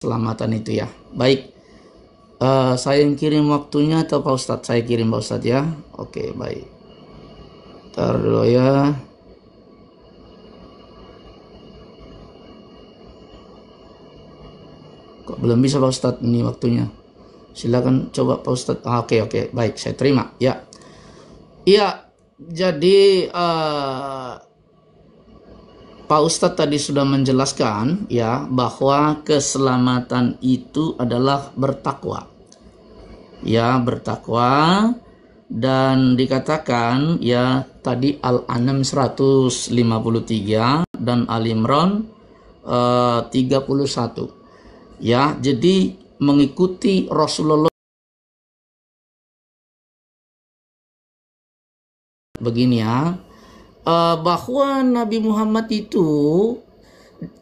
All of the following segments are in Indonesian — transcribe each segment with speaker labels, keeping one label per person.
Speaker 1: keselamatan itu ya. Baik, saya yang kirim waktunya atau Pak Ustadz? Saya kirim Pak Ustadz ya. Oke, baik. Ntar dulu ya. Kok belum bisa Pak Ustadz ini waktunya? Silakan coba Pak Ustadz. Oke, baik, saya terima ya. Iya, jadi Pak Ustadz tadi sudah menjelaskan ya bahwa keselamatan itu adalah bertakwa. Ya, bertakwa, dan dikatakan ya tadi Al-An'am 153 dan Al-Imran 31. Ya, jadi mengikuti Rasulullah begini ya, bahwa Nabi Muhammad itu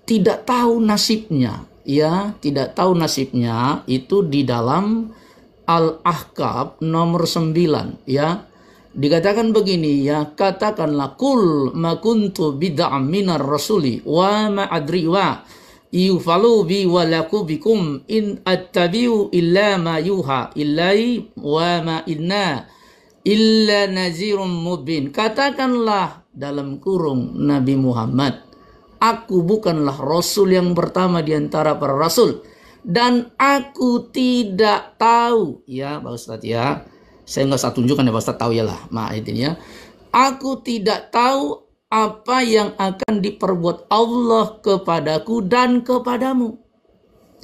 Speaker 1: tidak tahu nasibnya, ya, tidak tahu nasibnya itu di dalam Al-Ahqaf nomor 9 ya. Dikatakan begini ya, katakanlah kul ma kuntu bid'am minar rasuli wa ma adri wa yufalu bi walaku bikum in attabi'u illa ma yuha illai wa ma inna illa nazirun mubin. Katakanlah dalam kurung Nabi Muhammad, aku bukanlah rasul yang pertama di antara para rasul, dan aku tidak tahu ya Pak Ustadz ya, saya nggak usah tunjukkan ya Pak Ustadz, tahu ya lah ini ya, aku tidak tahu apa yang akan diperbuat Allah kepadaku dan kepadamu.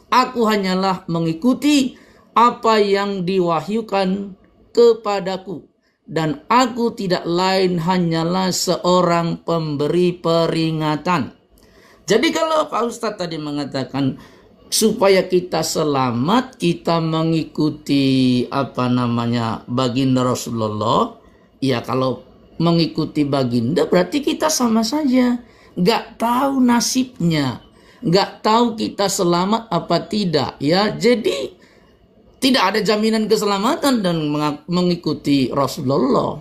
Speaker 1: Aku hanyalah mengikuti apa yang diwahyukan kepadaku, dan aku tidak lain hanyalah seorang pemberi peringatan. Jadi kalau Pak Ustadz tadi mengatakan supaya kita selamat, kita mengikuti baginda Rasulullah, ya kalau mengikuti baginda berarti kita sama saja nggak tahu nasibnya, nggak tahu kita selamat apa tidak ya. Jadi tidak ada jaminan keselamatan dan mengikuti Rasulullah.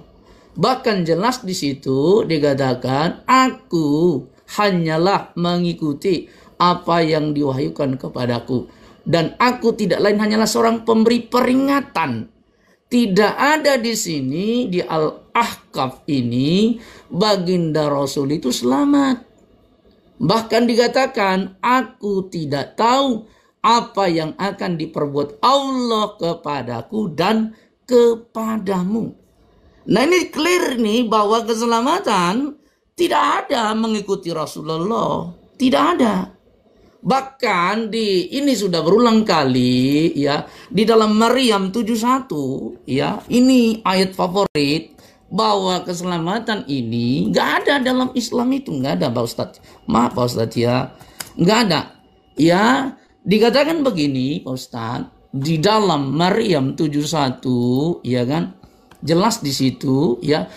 Speaker 1: Bahkan jelas di situ dikatakan aku hanyalah mengikuti apa yang diwahyukan kepadaku, dan aku tidak lain hanyalah seorang pemberi peringatan. Tidak ada di sini di Al-Ahqaf ini baginda Rasul itu selamat. Bahkan dikatakan aku tidak tahu apa yang akan diperbuat Allah kepadaku dan kepadamu. Nah ini clear nih bahwa keselamatan tidak ada mengikuti Rasulullah, tidak ada. Bahkan ini sudah berulang kali ya di dalam Maryam 71 ya, ini ayat favorit bahwa keselamatan ini nggak ada dalam Islam, itu nggak ada Pak Ustadz. Maaf Pak Ustadz ya, nggak ada ya. Dikatakan begini Pak Ustadz di dalam Maryam 71 ya kan, jelas di situ ya.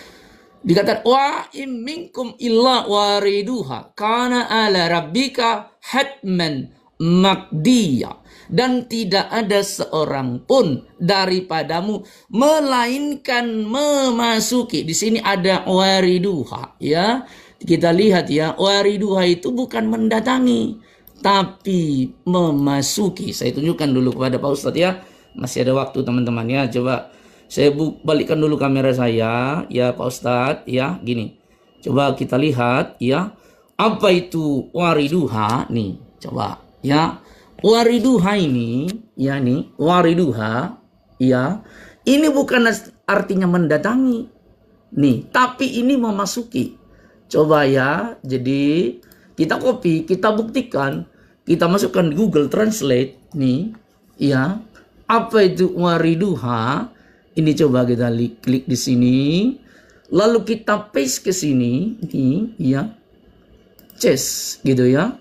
Speaker 1: Dikatakan wa in minkum illa wariduha kana ala rabbika hatman maqdiya, dan tidak ada seorang pun daripadamu melainkan memasuki. Di sini ada wariduha ya. Kita lihat ya, wariduha itu bukan mendatangi tapi memasuki. Saya tunjukkan dulu kepada Pak Ustadz ya. Masih ada waktu teman-teman ya. Coba saya balikkan dulu kamera saya ya Pak Ustadz ya, gini. Coba kita lihat ya, apa itu wariduha nih. Coba ya, wariduha ini ya, nih wariduha ya, ini bukan artinya mendatangi nih, tapi ini memasuki. Coba ya, jadi kita copy, kita buktikan, kita masukkan di Google Translate nih ya, apa itu wariduha. Ini coba kita klik di sini, lalu kita paste ke sini, nih ya, chest gitu ya.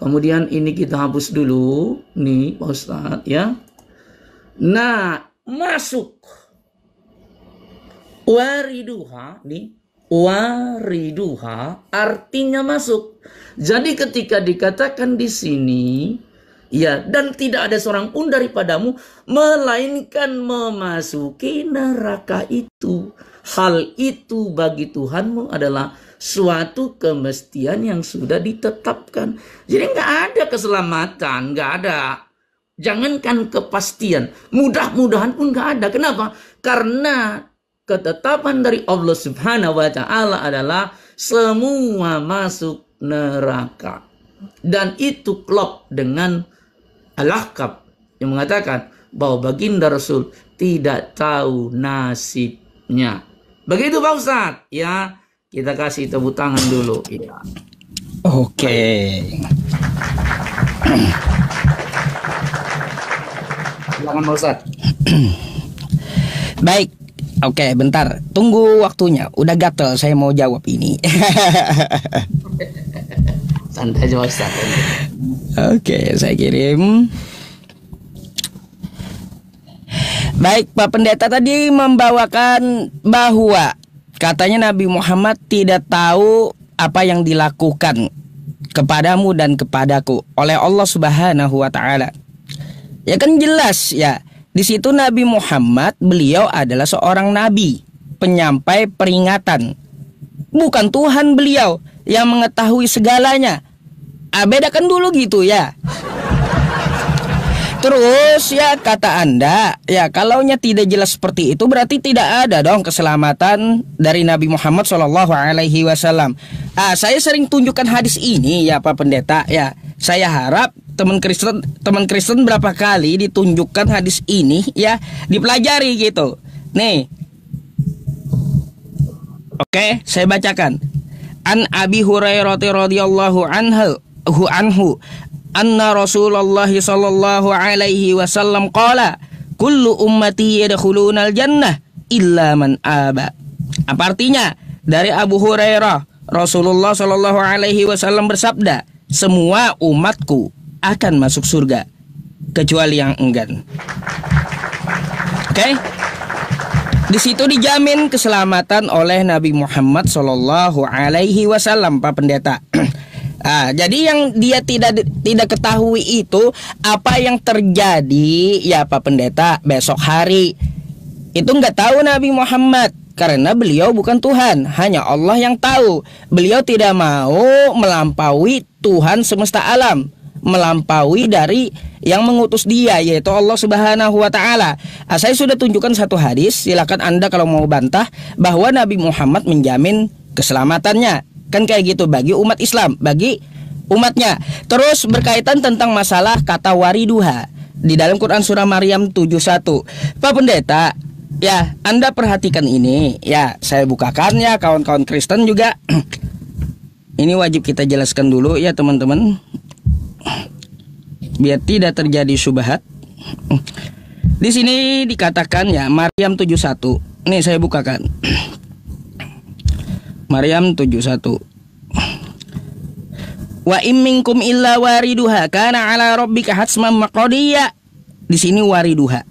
Speaker 1: Kemudian ini kita hapus dulu, nih Pak Ustadz ya. Nah, masuk wariduha nih, wariduha artinya masuk. Jadi ketika dikatakan di sini ya, dan tidak ada seorang pun daripadamu melainkan memasuki neraka itu. Hal itu bagi Tuhanmu adalah suatu kemestian yang sudah ditetapkan. Jadi nggak ada keselamatan, nggak ada. Jangankan kepastian, mudah-mudahan pun nggak ada. Kenapa? Karena ketetapan dari Allah Subhanahu wa Ta'ala adalah semua masuk neraka. Dan itu klop dengan Al-Ahqaf yang mengatakan bahwa baginda Rasul tidak tahu nasibnya. Begitu Pak Ustadz, ya. Kita kasih tepuk tangan dulu. Ya.
Speaker 2: Oke.
Speaker 1: Silakan Pak Ustadz.
Speaker 2: Baik. Oke, bentar. Tunggu waktunya. Udah gatel saya mau jawab ini.
Speaker 1: Santai aja Pak Ustadz.
Speaker 2: Oke, saya kirim. Baik, Pak Pendeta tadi membawakan bahwa katanya Nabi Muhammad tidak tahu apa yang dilakukan kepadamu dan kepadaku oleh Allah Subhanahu wa Ta'ala. Ya kan jelas ya. Di situ Nabi Muhammad, beliau adalah seorang nabi, penyampai peringatan. Bukan Tuhan beliau yang mengetahui segalanya. Bedakan dulu gitu ya. Terus ya kata Anda, ya kalaunya tidak jelas seperti itu berarti tidak ada dong keselamatan dari Nabi Muhammad SAW. Saya sering tunjukkan hadis ini ya Pak Pendeta ya. Saya harap teman Kristen berapa kali ditunjukkan hadis ini ya, dipelajari gitu. Nih. Oke, saya bacakan. An Abi Hurairah radhiyallahu anhu anna Rasulullah sallallahu alaihi wasallam qala kullu ummati yadkhulunal jannah illa man aba. Apa artinya? Dari Abu Hurairah, Rasulullah sallallahu alaihi wasallam bersabda, semua umatku akan masuk surga kecuali yang enggan. Oke? Di situ dijamin keselamatan oleh Nabi Muhammad sallallahu alaihi wasallam, Pak Pendeta. Jadi yang dia tidak ketahui itu apa yang terjadi ya Pak Pendeta besok hari. Itu nggak tahu Nabi Muhammad karena beliau bukan Tuhan, hanya Allah yang tahu. Beliau tidak mau melampaui Tuhan semesta alam, melampaui dari yang mengutus dia yaitu Allah Subhanahu wa Ta'ala. Saya sudah tunjukkan satu hadis, silakan Anda kalau mau bantah bahwa Nabi Muhammad menjamin keselamatannya. Kan kayak gitu bagi umat Islam, bagi umatnya. Terus berkaitan tentang masalah kata wariduha di dalam Quran surah Maryam 71. Pak Pendeta, ya Anda perhatikan ini. Ya saya bukakan ya kawan-kawan Kristen juga. Ini wajib kita jelaskan dulu ya teman-teman, biar tidak terjadi syubhat. Di sini dikatakan ya Maryam 71. Nih saya bukakan. Maryam 71. Wa im minkum illa wariduha kana ala rabbika hatsman maqdiya. Di sini wariduha.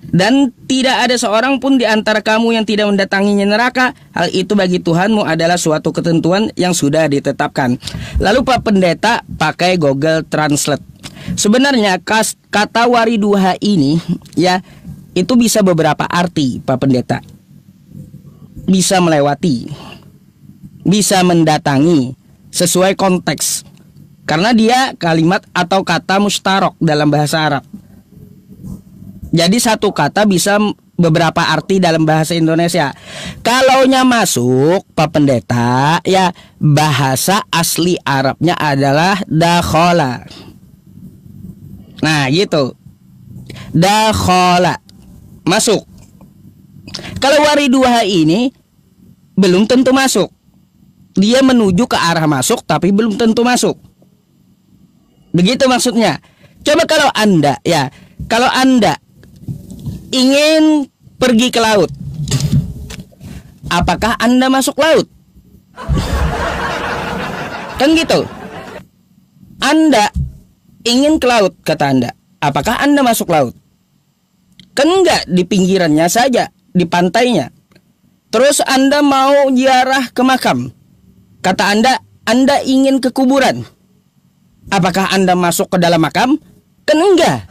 Speaker 2: Dan tidak ada seorang pun di antara kamu yang tidak mendatanginya neraka. Hal itu bagi Tuhanmu adalah suatu ketentuan yang sudah ditetapkan. Lalu Pak Pendeta pakai Google Translate. Sebenarnya kata wariduha ini ya itu bisa beberapa arti Pak Pendeta. Bisa melewati, bisa mendatangi sesuai konteks. Karena dia kalimat atau kata mustarok dalam bahasa Arab. Jadi satu kata bisa beberapa arti dalam bahasa Indonesia. Kalaunya masuk Pak Pendeta, ya bahasa asli Arabnya adalah dakhala. Nah gitu, dakhala, masuk. Kalau wariduha ini belum tentu masuk. Dia menuju ke arah masuk tapi belum tentu masuk. Begitu maksudnya. Coba kalau Anda ya, kalau Anda ingin pergi ke laut, apakah Anda masuk laut? Kan gitu. Anda ingin ke laut, kata Anda, apakah Anda masuk laut? Kan enggak, di pinggirannya saja, di pantainya. Terus Anda mau ziarah ke makam, kata Anda ingin ke kuburan, apakah Anda masuk ke dalam makam? Kan enggak.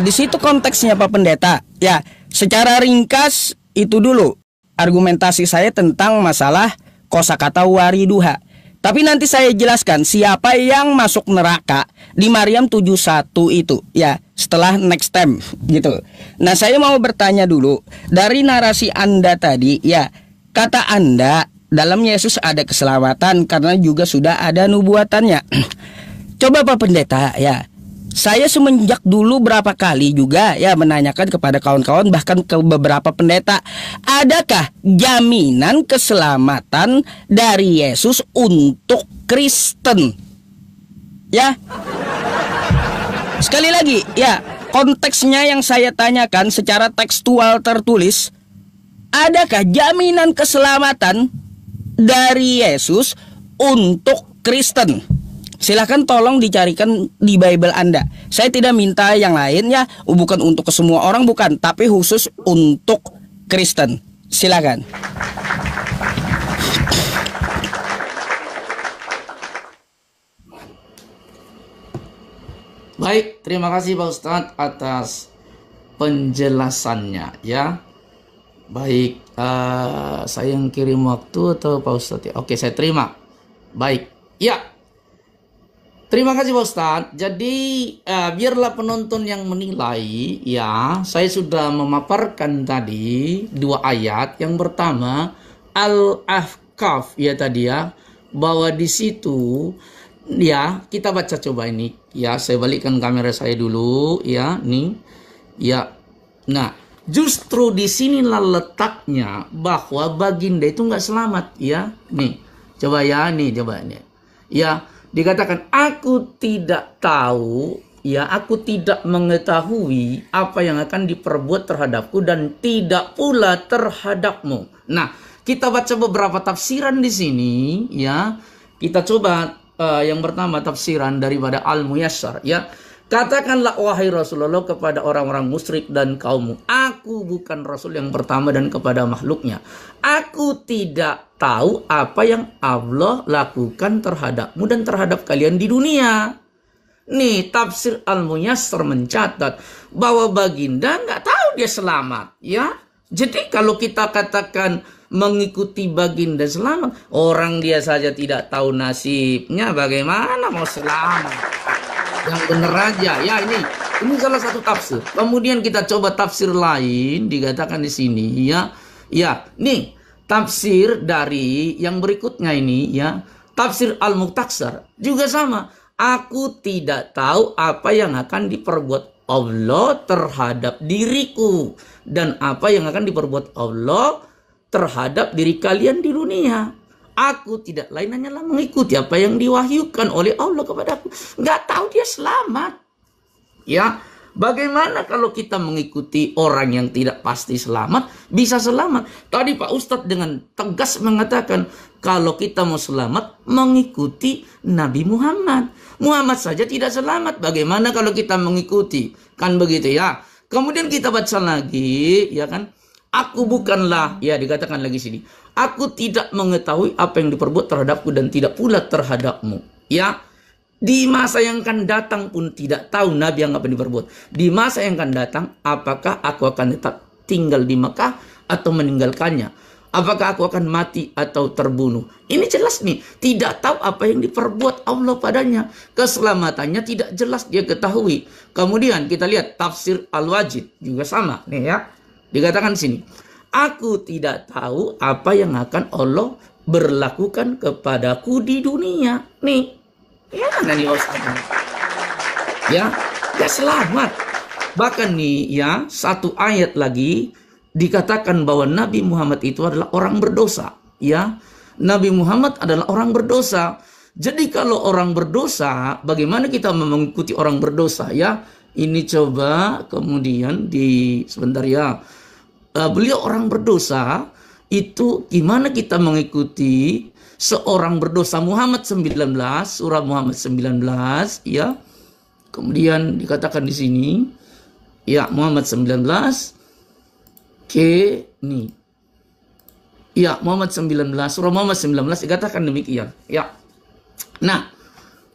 Speaker 2: Di situ konteksnya Pak Pendeta. Ya, secara ringkas itu dulu argumentasi saya tentang masalah kosakata wariduha. Tapi nanti saya jelaskan siapa yang masuk neraka di Maryam 71 itu ya, setelah next time gitu. Nah, saya mau bertanya dulu dari narasi Anda tadi ya, kata Anda dalam Yesus ada keselamatan karena juga sudah ada nubuatannya. Coba Pak Pendeta ya, saya semenjak dulu berapa kali juga ya menanyakan kepada kawan-kawan, bahkan ke beberapa pendeta, adakah jaminan keselamatan dari Yesus untuk Kristen? Ya, sekali lagi ya, konteksnya yang saya tanyakan secara tekstual tertulis, adakah jaminan keselamatan dari Yesus untuk Kristen? Silahkan tolong dicarikan di Bible Anda. Saya tidak minta yang lain ya, bukan untuk ke semua orang, bukan, tapi khusus untuk Kristen. Silakan.
Speaker 1: Baik, terima kasih Pak Ustadz atas penjelasannya ya. Baik, saya yang kirim waktu atau Pak Ustadz ya? Oke, saya terima. Baik, ya. Terima kasih Pak Ustadz. Jadi biarlah penonton yang menilai ya. Saya sudah memaparkan tadi 2 ayat. Yang pertama Al-Ahqaf ya tadi ya, bahwa di situ ya, kita baca coba ini ya. Saya balikkan kamera saya dulu ya, nih ya. Nah, justru di sinilah letaknya bahwa baginda itu nggak selamat ya. Nih, coba ya, nih coba nih ya. Dikatakan, aku tidak tahu, ya, aku tidak mengetahui apa yang akan diperbuat terhadapku dan tidak pula terhadapmu. Nah, kita baca beberapa tafsiran di sini, ya. Kita coba yang pertama tafsiran daripada Al-Muyassar, ya. Katakanlah wahai Rasulullah kepada orang-orang musyrik dan kaummu, aku bukan Rasul yang pertama dan kepada makhluknya. Aku tidak tahu apa yang Allah lakukan terhadapmu dan terhadap kalian di dunia. Nih, tafsir Al-Muyassar mencatat bahwa baginda nggak tahu dia selamat, ya. Jadi kalau kita katakan mengikuti baginda selamat, orang dia saja tidak tahu nasibnya, bagaimana mau selamat? Yang benar aja ya, ini salah satu tafsir. Kemudian kita coba tafsir lain, dikatakan di sini ya. Ya, nih tafsir dari yang berikutnya ini ya. Tafsir Al-Muqtasar juga sama. Aku tidak tahu apa yang akan diperbuat Allah terhadap diriku dan apa yang akan diperbuat Allah terhadap diri kalian di dunia. Aku tidak lain hanyalah mengikuti apa yang diwahyukan oleh Allah kepadaku. Nggak tahu dia selamat. Ya, bagaimana kalau kita mengikuti orang yang tidak pasti selamat, bisa selamat? Tadi Pak Ustadz dengan tegas mengatakan, kalau kita mau selamat, mengikuti Nabi Muhammad. Muhammad saja tidak selamat. Bagaimana kalau kita mengikuti? Kan begitu ya. Kemudian kita baca lagi, ya kan? Aku bukanlah, ya dikatakan lagi sini, aku tidak mengetahui apa yang diperbuat terhadapku dan tidak pula terhadapmu. Ya, di masa yang akan datang pun tidak tahu Nabi yang apa yang diperbuat. Di masa yang akan datang, apakah aku akan tetap tinggal di Mekah atau meninggalkannya? Apakah aku akan mati atau terbunuh? Ini jelas nih, tidak tahu apa yang diperbuat Allah padanya. Keselamatannya tidak jelas dia ketahui. Kemudian kita lihat tafsir Al-Wajid juga sama nih ya. Dikatakan sini, aku tidak tahu apa yang akan Allah berlakukan kepadaku di dunia. Nih, ya mana nih Ustaz? Ya, gak selamat. Bahkan nih ya, satu ayat lagi dikatakan bahwa Nabi Muhammad itu adalah orang berdosa. Ya, Nabi Muhammad adalah orang berdosa. Jadi kalau orang berdosa, bagaimana kita mengikuti orang berdosa? Ya, ini coba kemudian sebentar ya. Beliau orang berdosa, itu gimana kita mengikuti seorang berdosa? Muhammad 19, surah Muhammad 19 ya. Kemudian dikatakan di sini ya, Muhammad 19 nih. Ya, Muhammad 19, surah Muhammad 19 dikatakan demikian ya. Nah,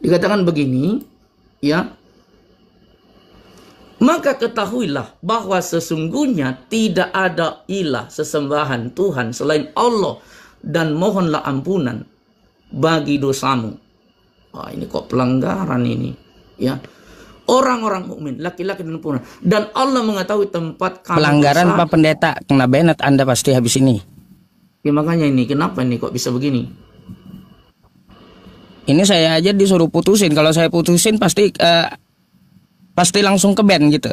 Speaker 1: dikatakan begini ya. Maka ketahuilah bahwa sesungguhnya tidak ada ilah sesembahan Tuhan selain Allah dan mohonlah ampunan bagi dosamu. Wah, ini kok pelanggaran ini, ya. Orang-orang mukmin, laki-laki dan perempuan, dan Allah mengetahui tempat kamu
Speaker 2: Pelanggaran
Speaker 1: dosa.
Speaker 2: Pak Pendeta, kena banned Anda pasti habis ini.
Speaker 1: Ya, makanya ini kenapa ini kok bisa begini?
Speaker 2: Ini saya aja disuruh putusin. Kalau saya putusin pasti langsung ke ban gitu.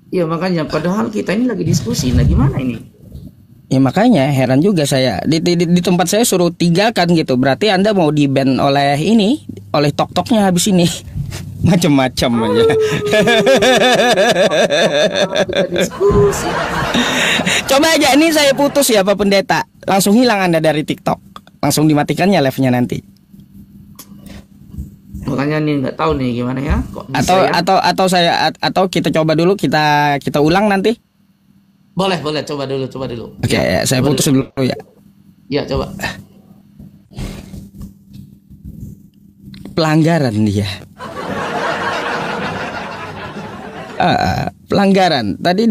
Speaker 1: Ya, makanya padahal kita ini lagi diskusi. Nah, gimana ini?
Speaker 2: Ya makanya heran juga saya. Di tempat saya suruh tinggalkan gitu. Berarti Anda mau di ban oleh ini, oleh tok-toknya habis ini. Macam-macam aja.
Speaker 1: Kita diskusi.
Speaker 2: Coba aja ini saya putus ya Pak Pendeta. Langsung hilang Anda dari TikTok. Langsung dimatikannya live-nya nanti.
Speaker 1: Makanya nih nggak tahu nih gimana ya. Kok bisa ya?
Speaker 2: Atau kita coba dulu, kita ulang nanti.
Speaker 1: Boleh, coba dulu.
Speaker 2: Oke,
Speaker 1: Ya,
Speaker 2: saya
Speaker 1: coba
Speaker 2: putus dulu ya.
Speaker 1: Ya, coba.
Speaker 2: Pelanggaran dia. Pelanggaran. Tadi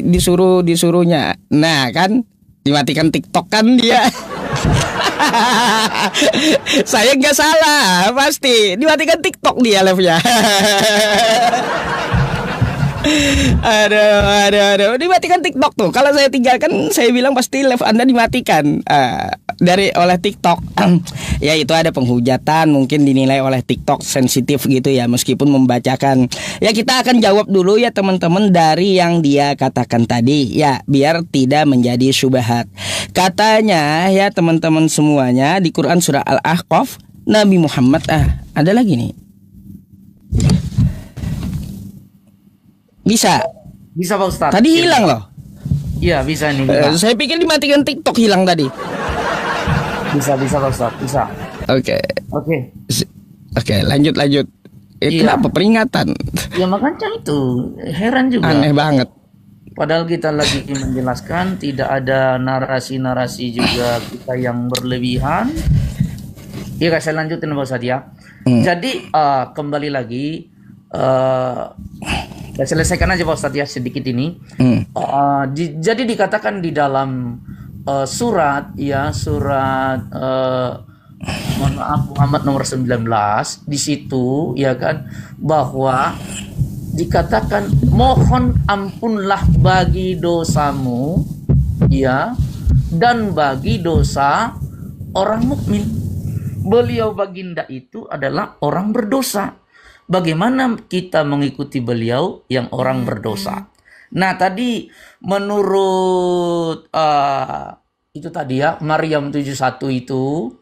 Speaker 2: disuruhnya. Nah, kan dimatikan TikTok kan dia. Saya nggak salah, pasti dimatikan TikTok dia live-nya. Aduh, dimatikan TikTok tuh. Kalau saya tinggalkan, saya bilang pasti live Anda dimatikan oleh TikTok. Ya itu ada penghujatan, mungkin dinilai oleh TikTok sensitif gitu ya, meskipun membacakan. Ya kita akan jawab dulu ya teman-teman dari yang dia katakan tadi ya, biar tidak menjadi syubhat. Katanya ya teman-teman semuanya, di Quran surah Al-Ahqaf, Nabi Muhammad ada lagi nih. Bisa
Speaker 1: Pak Ustadz.
Speaker 2: Tadi hilang loh.
Speaker 1: Iya, bisa nih.
Speaker 2: Saya pikir dimatikan TikTok hilang tadi.
Speaker 1: Bisa Pak Ustadz, bisa.
Speaker 2: Oke, lanjut.
Speaker 1: Iya.
Speaker 2: Kenapa peringatan?
Speaker 1: Ya makanya itu heran juga.
Speaker 2: Aneh banget.
Speaker 1: Padahal kita lagi menjelaskan, tidak ada narasi-narasi juga kita yang berlebihan. Ya, saya lanjutin Pak Ustadz ya. Jadi kembali lagi, saya selesaikan aja Pak Ustadz ya sedikit ini. Jadi dikatakan di dalam surat Muhammad nomor 19 di situ ya kan, bahwa dikatakan mohon ampunlah bagi dosamu ya, dan bagi dosa orang mukmin. Beliau baginda itu adalah orang berdosa. Bagaimana kita mengikuti beliau yang orang berdosa? Nah, tadi menurut itu tadi ya, Maryam 71 itu,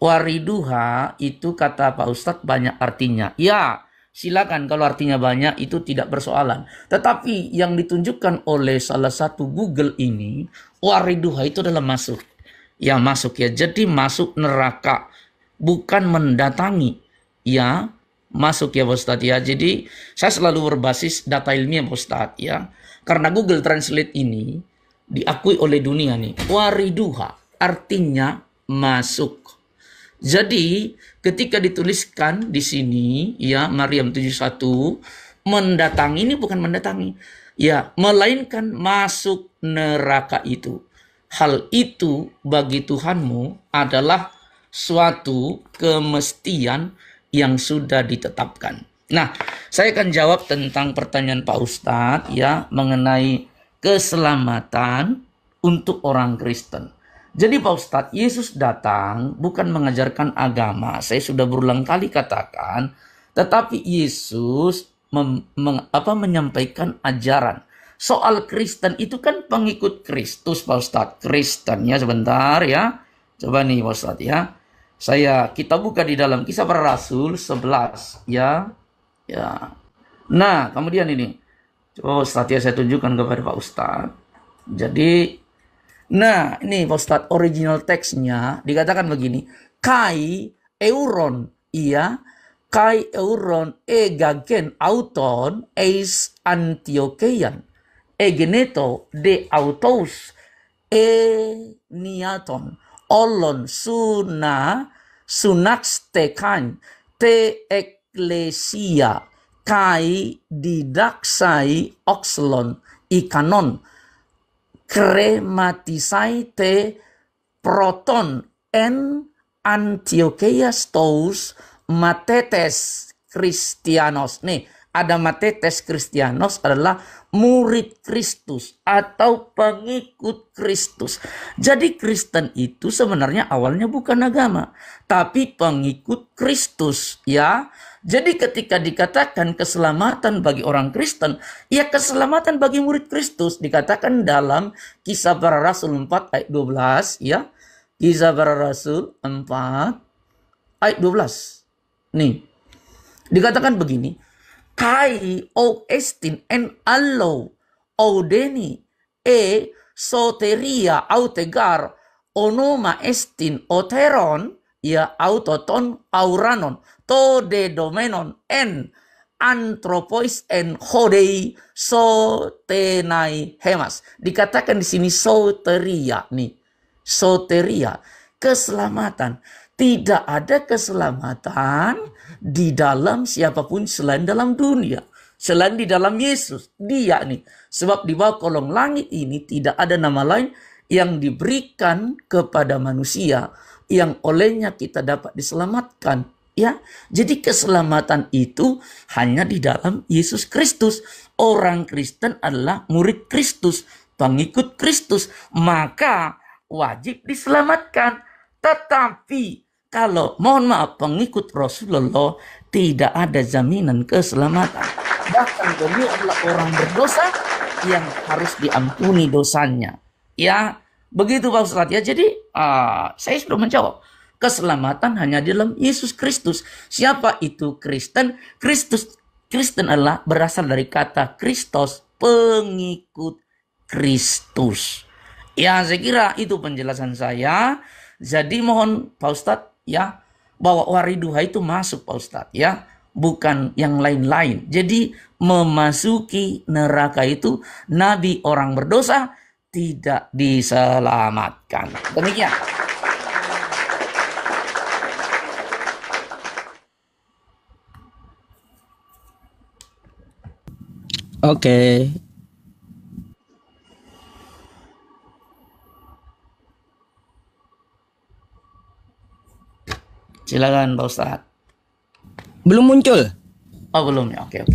Speaker 1: wariduha itu kata Pak Ustadz banyak artinya. Ya, silakan kalau artinya banyak itu tidak persoalan. Tetapi yang ditunjukkan oleh salah satu Google ini, wariduha itu adalah masuk. Ya, masuk ya. Jadi masuk neraka, bukan mendatangi. Ya, masuk ya Pak Ustadz ya. Jadi saya selalu berbasis data ilmiah Pak Ustadz ya. Karena Google Translate ini diakui oleh dunia nih. Wariduha artinya masuk. Jadi ketika dituliskan di sini ya, Maryam 71, mendatangi ini bukan mendatangi. Ya, melainkan masuk neraka itu. Hal itu bagi Tuhanmu adalah suatu kemestian yang sudah ditetapkan. Nah, saya akan jawab tentang pertanyaan Pak Ustadz ya, mengenai keselamatan untuk orang Kristen. Jadi Pak Ustadz, Yesus datang bukan mengajarkan agama. Saya sudah berulang kali katakan, tetapi Yesus menyampaikan ajaran. Soal Kristen itu kan pengikut Kristus Pak Ustadz. Kristennya sebentar ya. Coba nih Pak Ustadz ya. Kita buka di dalam Kisah Para Rasul 11 ya. Ya. Nah, kemudian ini. Coba Ustadz ya, saya tunjukkan kepada Pak Ustadz. Jadi, nah ini Pak Ustadz, original teksnya dikatakan begini. Kai euron, iya. Kai euron egagen auton eis antiocheian. Egeneto de autos niaton. Olon sunakstekan te eklesia kai didaksai oxlon ikanon krematisai te proton en Antiochia Stous Matetes Christianos. Nih, ada Matetes Christianos adalah murid Kristus atau pengikut Kristus. Jadi Kristen itu sebenarnya awalnya bukan agama, tapi pengikut Kristus, ya. Jadi ketika dikatakan keselamatan bagi orang Kristen, ya keselamatan bagi murid Kristus. Dikatakan dalam Kisah Para Rasul 4 ayat 12, ya. Kisah Para Rasul 4 ayat 12. Nih, dikatakan begini. Kai o estin en allo audeni e soteria autegar onoma estin oteron ya autoton auranon to de domenon en anthropois en hodei sotenai hemas. Dikatakan di sini soteria nih. Soteria, keselamatan. Tidak ada keselamatan di dalam siapapun selain dalam dunia. Selain di dalam Yesus. Dia nih. Sebab di bawah kolong langit ini tidak ada nama lain yang diberikan kepada manusia yang olehnya kita dapat diselamatkan. Ya, jadi keselamatan itu hanya di dalam Yesus Kristus. Orang Kristen adalah murid Kristus, pengikut Kristus, maka wajib diselamatkan. Tetapi kalau mohon maaf pengikut Rasulullah tidak ada jaminan keselamatan. Bahkan beliau adalah orang berdosa yang harus diampuni dosanya. Ya, begitu Pak Ustadz ya. Jadi saya sudah menjawab. Keselamatan hanya di dalam Yesus Kristus. Siapa itu Kristen? Kristen adalah berasal dari kata Kristos, pengikut Kristus. Ya, saya kira itu penjelasan saya. Jadi mohon Pak Ustadz ya, bahwa wariduha itu masuk Pak Ustadz ya, bukan yang lain-lain. Jadi memasuki neraka itu nabi orang berdosa tidak diselamatkan. Demikian.
Speaker 2: Oke.
Speaker 1: Silakan Pak Ustadz.
Speaker 2: Belum muncul.
Speaker 1: Oh belum ya, oke.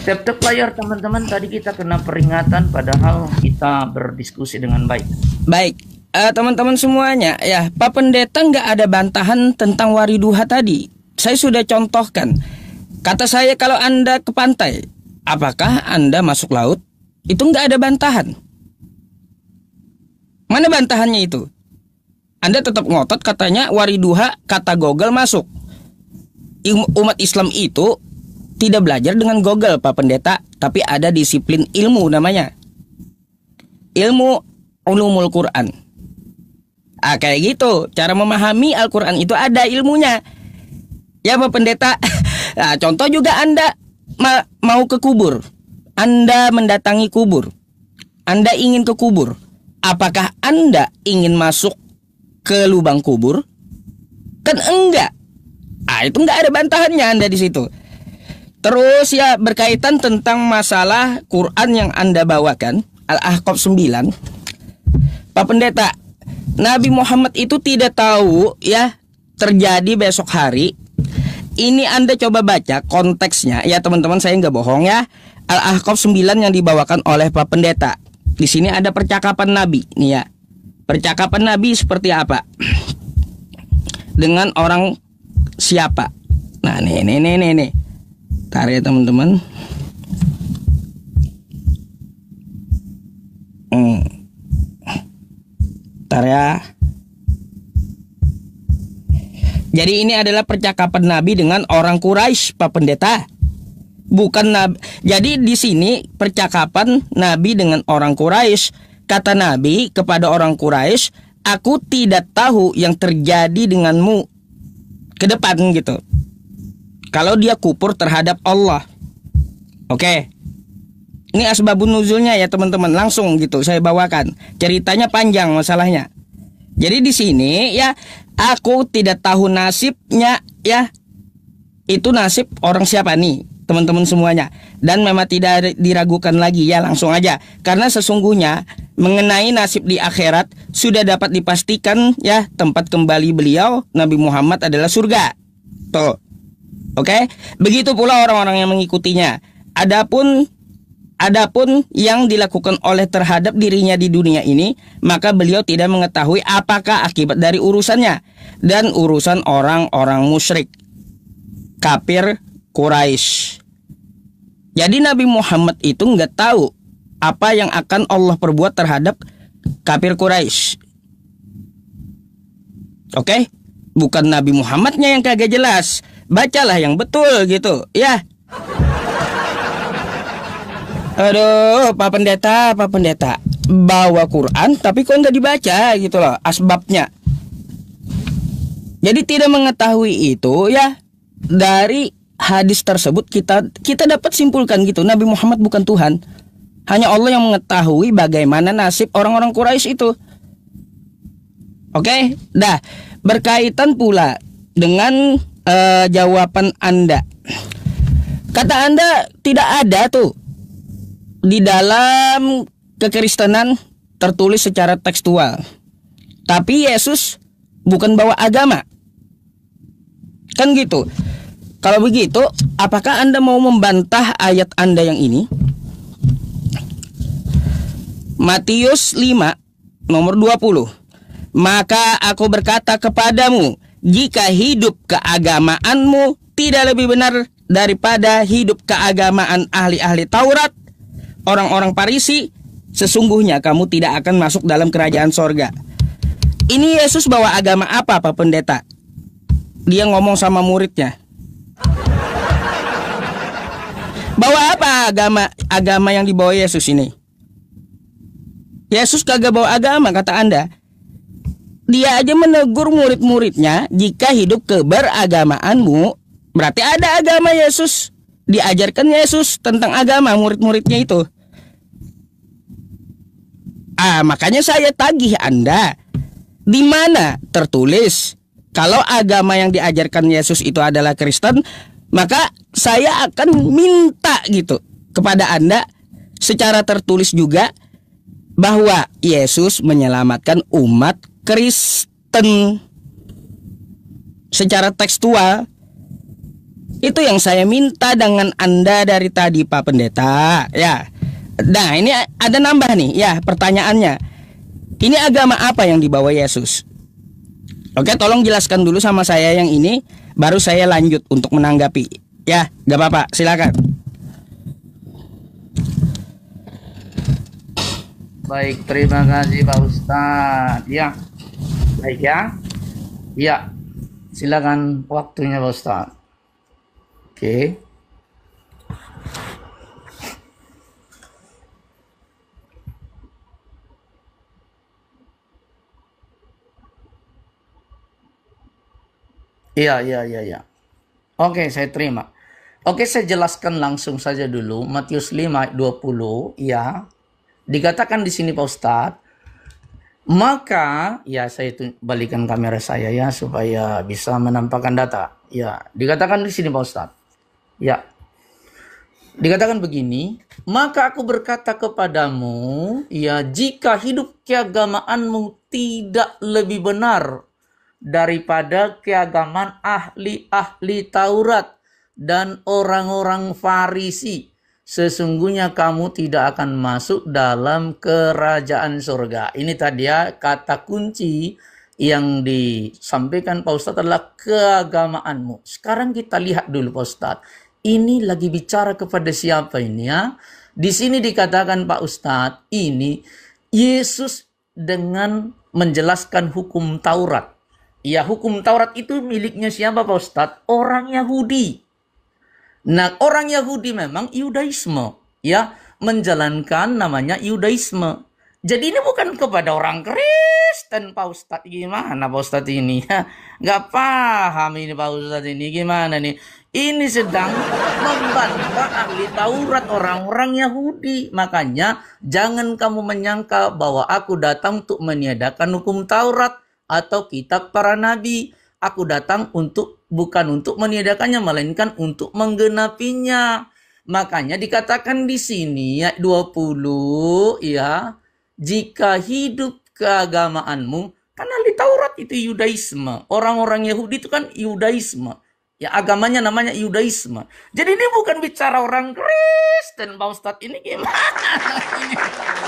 Speaker 1: Tap layar teman-teman, tadi kita kena peringatan padahal kita berdiskusi dengan baik.
Speaker 2: Baik, teman-teman semuanya ya, Pak Pendeta nggak ada bantahan tentang wariduha tadi. Saya sudah contohkan. Kata saya kalau Anda ke pantai, apakah Anda masuk laut? Itu nggak ada bantahan. Mana bantahannya itu? Anda tetap ngotot katanya wariduha kata Google masuk. Umat Islam itu tidak belajar dengan Google Pak Pendeta, tapi ada disiplin ilmu namanya. Ilmu ulumul Quran. Kayak gitu. Cara memahami Al-Quran itu ada ilmunya. Ya Pak Pendeta. Nah, contoh juga Anda mau ke kubur. Anda mendatangi kubur. Anda ingin ke kubur. Apakah Anda ingin masuk ke lubang kubur? Kan enggak. Itu enggak ada bantahannya Anda di situ. Terus ya berkaitan tentang masalah Quran yang Anda bawakan, Al-Ahqaf 9. Pak Pendeta, Nabi Muhammad itu tidak tahu ya terjadi besok hari. Ini Anda coba baca konteksnya ya teman-teman, saya nggak bohong ya. Al-Ahqaf 9 yang dibawakan oleh Pak Pendeta. Di sini ada percakapan Nabi nih ya. Percakapan Nabi seperti apa? Dengan orang siapa? Nah, nih. Tar ya teman-teman. Tar ya. Jadi ini adalah percakapan Nabi dengan orang Quraisy, Pak Pendeta. Bukan Nabi. Jadi di sini percakapan Nabi dengan orang Quraisy. Kata Nabi kepada orang Quraisy, aku tidak tahu yang terjadi denganmu ke depan gitu. Kalau dia kufur terhadap Allah. Oke. Ini asbabun nuzulnya ya teman-teman, langsung gitu saya bawakan. Ceritanya panjang masalahnya. Jadi di sini ya, aku tidak tahu nasibnya ya. Itu nasib orang siapa nih? teman-teman semuanya. Dan memang tidak diragukan lagi ya, langsung aja. Karena sesungguhnya mengenai nasib di akhirat sudah dapat dipastikan ya, tempat kembali beliau Nabi Muhammad adalah surga. Tuh. Oke? Begitu pula orang-orang yang mengikutinya. Adapun yang dilakukan oleh terhadap dirinya di dunia ini, maka beliau tidak mengetahui apakah akibat dari urusannya dan urusan orang-orang musyrik, kafir Quraisy. Jadi Nabi Muhammad itu nggak tahu apa yang akan Allah perbuat terhadap kafir Quraisy. Oke? Bukan Nabi Muhammadnya yang kagak jelas. Bacalah yang betul gitu, ya. Aduh, Pak Pendeta, bawa Quran tapi kok nggak dibaca gitu loh asbabnya. Jadi tidak mengetahui itu ya, dari hadis tersebut kita dapat simpulkan gitu, Nabi Muhammad bukan Tuhan. Hanya Allah yang mengetahui bagaimana nasib orang-orang Quraisy itu. Oke, dah berkaitan pula dengan jawaban Anda. Kata Anda tidak ada tuh di dalam kekristenan tertulis secara tekstual. Tapi Yesus bukan bawa agama. Kan gitu. Kalau begitu, apakah Anda mau membantah ayat Anda yang ini? Matius 5 nomor 20. Maka aku berkata kepadamu, jika hidup keagamaanmu tidak lebih benar daripada hidup keagamaan ahli-ahli Taurat, orang-orang Farisi, sesungguhnya kamu tidak akan masuk dalam kerajaan sorga. Ini Yesus bawa agama apa, Pak Pendeta? Dia ngomong sama muridnya. Bawa apa agama yang dibawa Yesus ini? Yesus kagak bawa agama, kata Anda. Dia aja menegur murid-muridnya, jika hidup keberagamaanmu, berarti ada agama Yesus. Diajarkan Yesus tentang agama murid-muridnya itu. Makanya saya tagih Anda. Di mana tertulis kalau agama yang diajarkan Yesus itu adalah Kristen, maka saya akan minta gitu kepada Anda secara tertulis juga bahwa Yesus menyelamatkan umat Kristen secara tekstual. Itu yang saya minta dengan Anda dari tadi, Pak Pendeta. Ya. Nah, ini ada nambah nih, ya, pertanyaannya. Ini agama apa yang dibawa Yesus? Oke, tolong jelaskan dulu sama saya yang ini, baru saya lanjut untuk menanggapi. Ya, gak apa-apa, silakan.
Speaker 1: Baik, terima kasih Pak Ustadz. Ya, baik ya. Ya, silakan waktunya Pak Ustadz. Oke. Iya. Oke, saya terima. Oke, saya jelaskan langsung saja dulu. Matius 5 ayat 20, ya. Dikatakan di sini Pak Ustadz, maka, ya saya balikan kamera saya ya, supaya bisa menampakkan data. Ya, dikatakan di sini Pak Ustadz. Ya, dikatakan begini, maka aku berkata kepadamu, ya, jika hidup keagamaanmu tidak lebih benar daripada keagamaan ahli-ahli Taurat dan orang-orang Farisi, sesungguhnya kamu tidak akan masuk dalam kerajaan surga. Ini tadi ya kata kunci yang disampaikan Pak Ustadz adalah keagamaanmu. Sekarang kita lihat dulu Pak Ustadz. Ini lagi bicara kepada siapa ini ya? Di sini dikatakan Pak Ustadz, ini Yesus dengan menjelaskan hukum Taurat. Ya, hukum Taurat itu miliknya siapa Pak Ustadz? Orang Yahudi. Nah, orang Yahudi memang Yudaisme, ya, menjalankan namanya Yudaisme. Jadi ini bukan kepada orang Kristen, Pak Ustadz. Gimana Pak Ustadz ini? Nggak paham ini Pak Ustadz ini. Gimana nih? Ini sedang membantah ahli Taurat, orang-orang Yahudi. Makanya jangan kamu menyangka bahwa aku datang untuk meniadakan hukum Taurat atau kitab para nabi. Aku datang untuk bukan untuk meniadakannya, melainkan untuk menggenapinya. Makanya dikatakan di sini ayat 20 ya, jika hidup keagamaanmu, karena di Taurat itu Yudaisme, orang-orang Yahudi itu kan Yudaisme. Ya agamanya namanya Yudaisme. Jadi ini bukan bicara orang Kristen, Pak Ustadz. Ini gimana?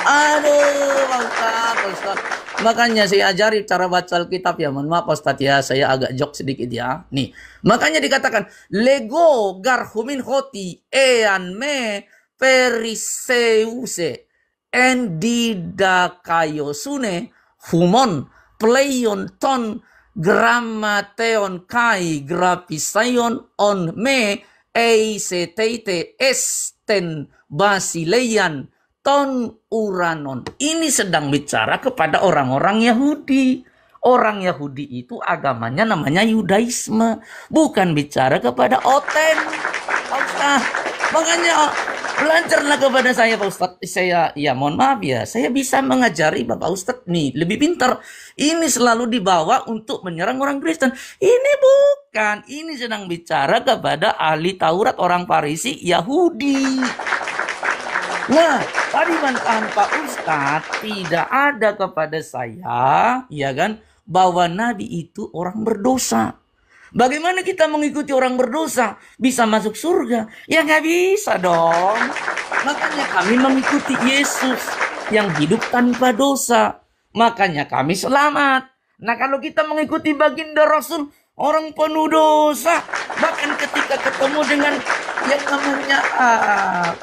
Speaker 1: Aduh, Pak Ustadz. Makanya saya ajari cara baca Alkitab ya. Mohon maaf Pak Ustadz ya, saya agak jok sedikit ya. Nih, makanya dikatakan lego garhumin hoti ean me periseuse endidakayosune humon pleion ton grammateon kai grapisayon on me eisetete esten basileyan ton uranon. Ini sedang bicara kepada orang-orang Yahudi. Orang Yahudi itu agamanya namanya Yudaisme, bukan bicara kepada Oten. Ustaz, makanya belajarlah kepada saya Pak Ustadz. Saya, ya mohon maaf ya, saya bisa mengajari Bapak Ustadz nih lebih pintar. Ini selalu dibawa untuk menyerang orang Kristen. Ini bukan, ini sedang bicara kepada ahli Taurat, orang Farisi, Yahudi. Nah, tadi bantahan Pak Ustadz tidak ada kepada saya, ya kan, bahwa Nabi itu orang berdosa. Bagaimana kita mengikuti orang berdosa bisa masuk surga? Ya nggak bisa dong. Makanya kami mengikuti Yesus yang hidup tanpa dosa. Makanya kami selamat. Nah kalau kita mengikuti baginda Rasul, orang penuh dosa. Bahkan ketika ketemu dengan yang namanya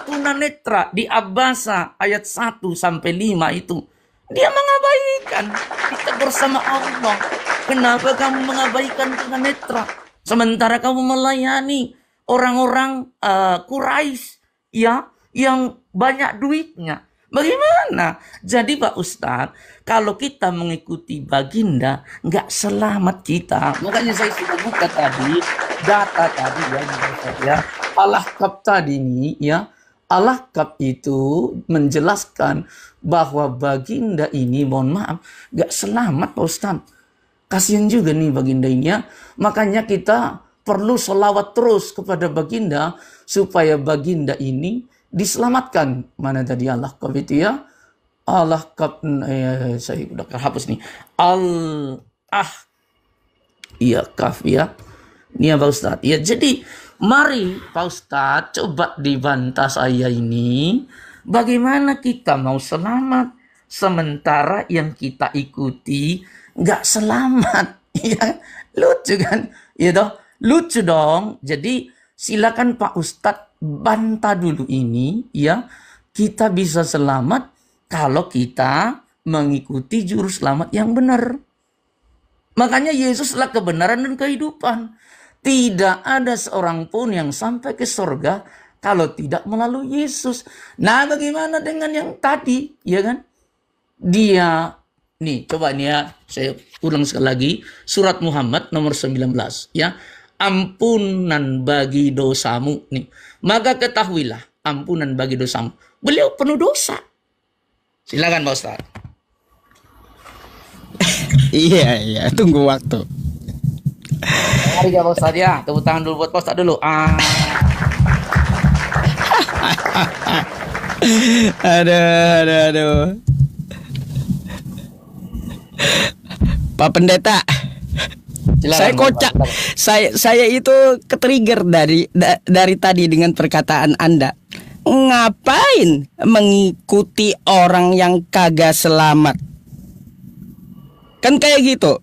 Speaker 1: tunanetra di Abbasa ayat 1 sampai 5 itu, dia mengabaikan. Kita bersama Allah. Kenapa kamu mengabaikan tunanetra? Sementara kamu melayani orang-orang Quraisy ya, yang banyak duitnya. Bagaimana? Jadi Pak Ustadz, kalau kita mengikuti baginda, nggak selamat kita. Makanya saya sudah buka tadi, data tadi ya, Al-Ahqaf tadi ini ya. Al-Ahqaf itu menjelaskan bahwa baginda ini, mohon maaf, nggak selamat Pak Ustadz. Kasihan juga nih baginda ini ya. Makanya kita perlu selawat terus kepada baginda supaya baginda ini diselamatkan. Mana tadi Al-Ahqaf itu ya? Al-Ahqaf, saya udah hapus nih. Iya kaf ya. Ini ya Pak Ustadz. Ya jadi mari Pak Ustadz coba dibantah saya ini. Bagaimana kita mau selamat sementara yang kita ikuti nggak selamat, ya lucu kan, ya toh lucu dong. Jadi silakan Pak Ustadz bantah dulu ini, ya kita bisa selamat kalau kita mengikuti juru selamat yang benar. Makanya Yesuslah kebenaran dan kehidupan. Tidak ada seorang pun yang sampai ke surga kalau tidak melalui Yesus. Nah bagaimana dengan yang tadi, ya kan? Dia nih, coba nih ya, saya ulang sekali lagi. Surat Muhammad nomor 19. Ya, ampunan bagi dosamu. Nih, maka ketahuilah, ampunan bagi dosamu. Beliau penuh dosa. Silakan Pak Ustaz.
Speaker 2: Iya, tunggu waktu.
Speaker 1: Mari Pak Ustaz ya, tepuk tangan dulu buat Pak Ustaz dulu.
Speaker 2: Aduh. Pak Pendeta, silakan, saya kocak. Saya itu ketrigger dari tadi dengan perkataan Anda. Ngapain mengikuti orang yang kagak selamat? Kan kayak gitu.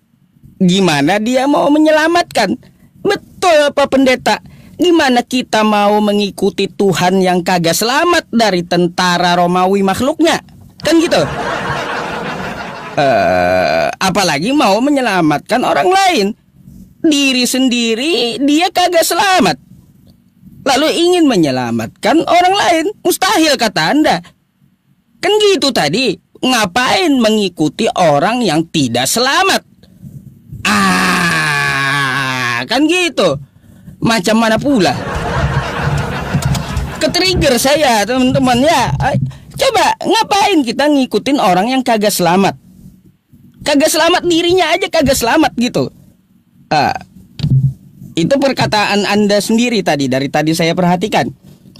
Speaker 2: Gimana dia mau menyelamatkan? Betul Pak Pendeta. Gimana kita mau mengikuti Tuhan yang kagak selamat dari tentara Romawi makhluknya? Kan gitu. Apalagi mau menyelamatkan orang lain. Diri sendiri dia kagak selamat, lalu ingin menyelamatkan orang lain. Mustahil kata Anda. Kan gitu tadi. Ngapain mengikuti orang yang tidak selamat? Kan gitu. Macam mana pula? Ketrigger saya teman-teman ya. Coba ngapain kita ngikutin orang yang kagak selamat? Kagak selamat, dirinya aja kagak selamat gitu. Itu perkataan Anda sendiri tadi, dari tadi saya perhatikan.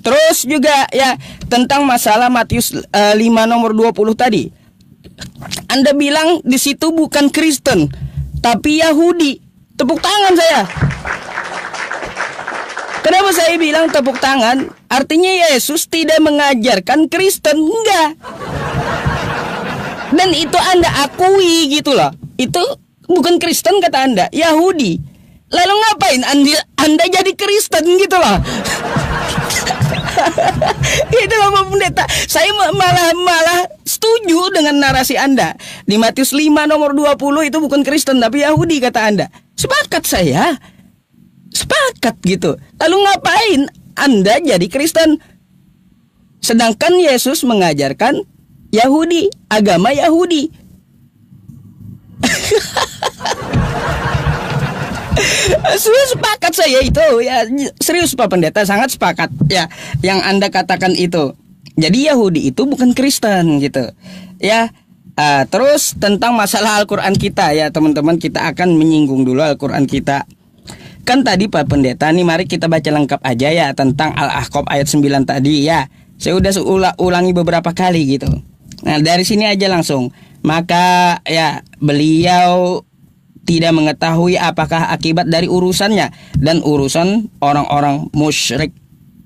Speaker 2: Terus juga ya tentang masalah Matius 5 nomor 20 tadi. Anda bilang di situ bukan Kristen, tapi Yahudi. Tepuk tangan saya. Kenapa saya bilang tepuk tangan? Artinya Yesus tidak mengajarkan Kristen, enggak. Dan itu Anda akui gitu loh. Itu bukan Kristen kata Anda, Yahudi. Lalu ngapain Anda jadi Kristen gitu loh. Itu loh Pak Pendeta. Saya malah setuju dengan narasi Anda. Di Matius 5 nomor 20 itu bukan Kristen tapi Yahudi kata Anda. Sepakat saya. Sepakat gitu. Lalu ngapain Anda jadi Kristen? Sedangkan Yesus mengajarkan Yahudi, agama Yahudi. Sepakat saya itu ya, serius Pak Pendeta, sangat sepakat ya yang Anda katakan itu. Jadi Yahudi itu bukan Kristen gitu ya. Terus tentang masalah Al-Quran kita ya teman-teman, kita akan menyinggung dulu Al-Quran kita. Kan tadi Pak Pendeta nih, mari kita baca lengkap aja ya tentang Al-Ahqaf ayat 9 tadi ya. Saya udah ulangi beberapa kali gitu. Nah dari sini aja langsung. Maka ya beliau tidak mengetahui apakah akibat dari urusannya dan urusan orang-orang musyrik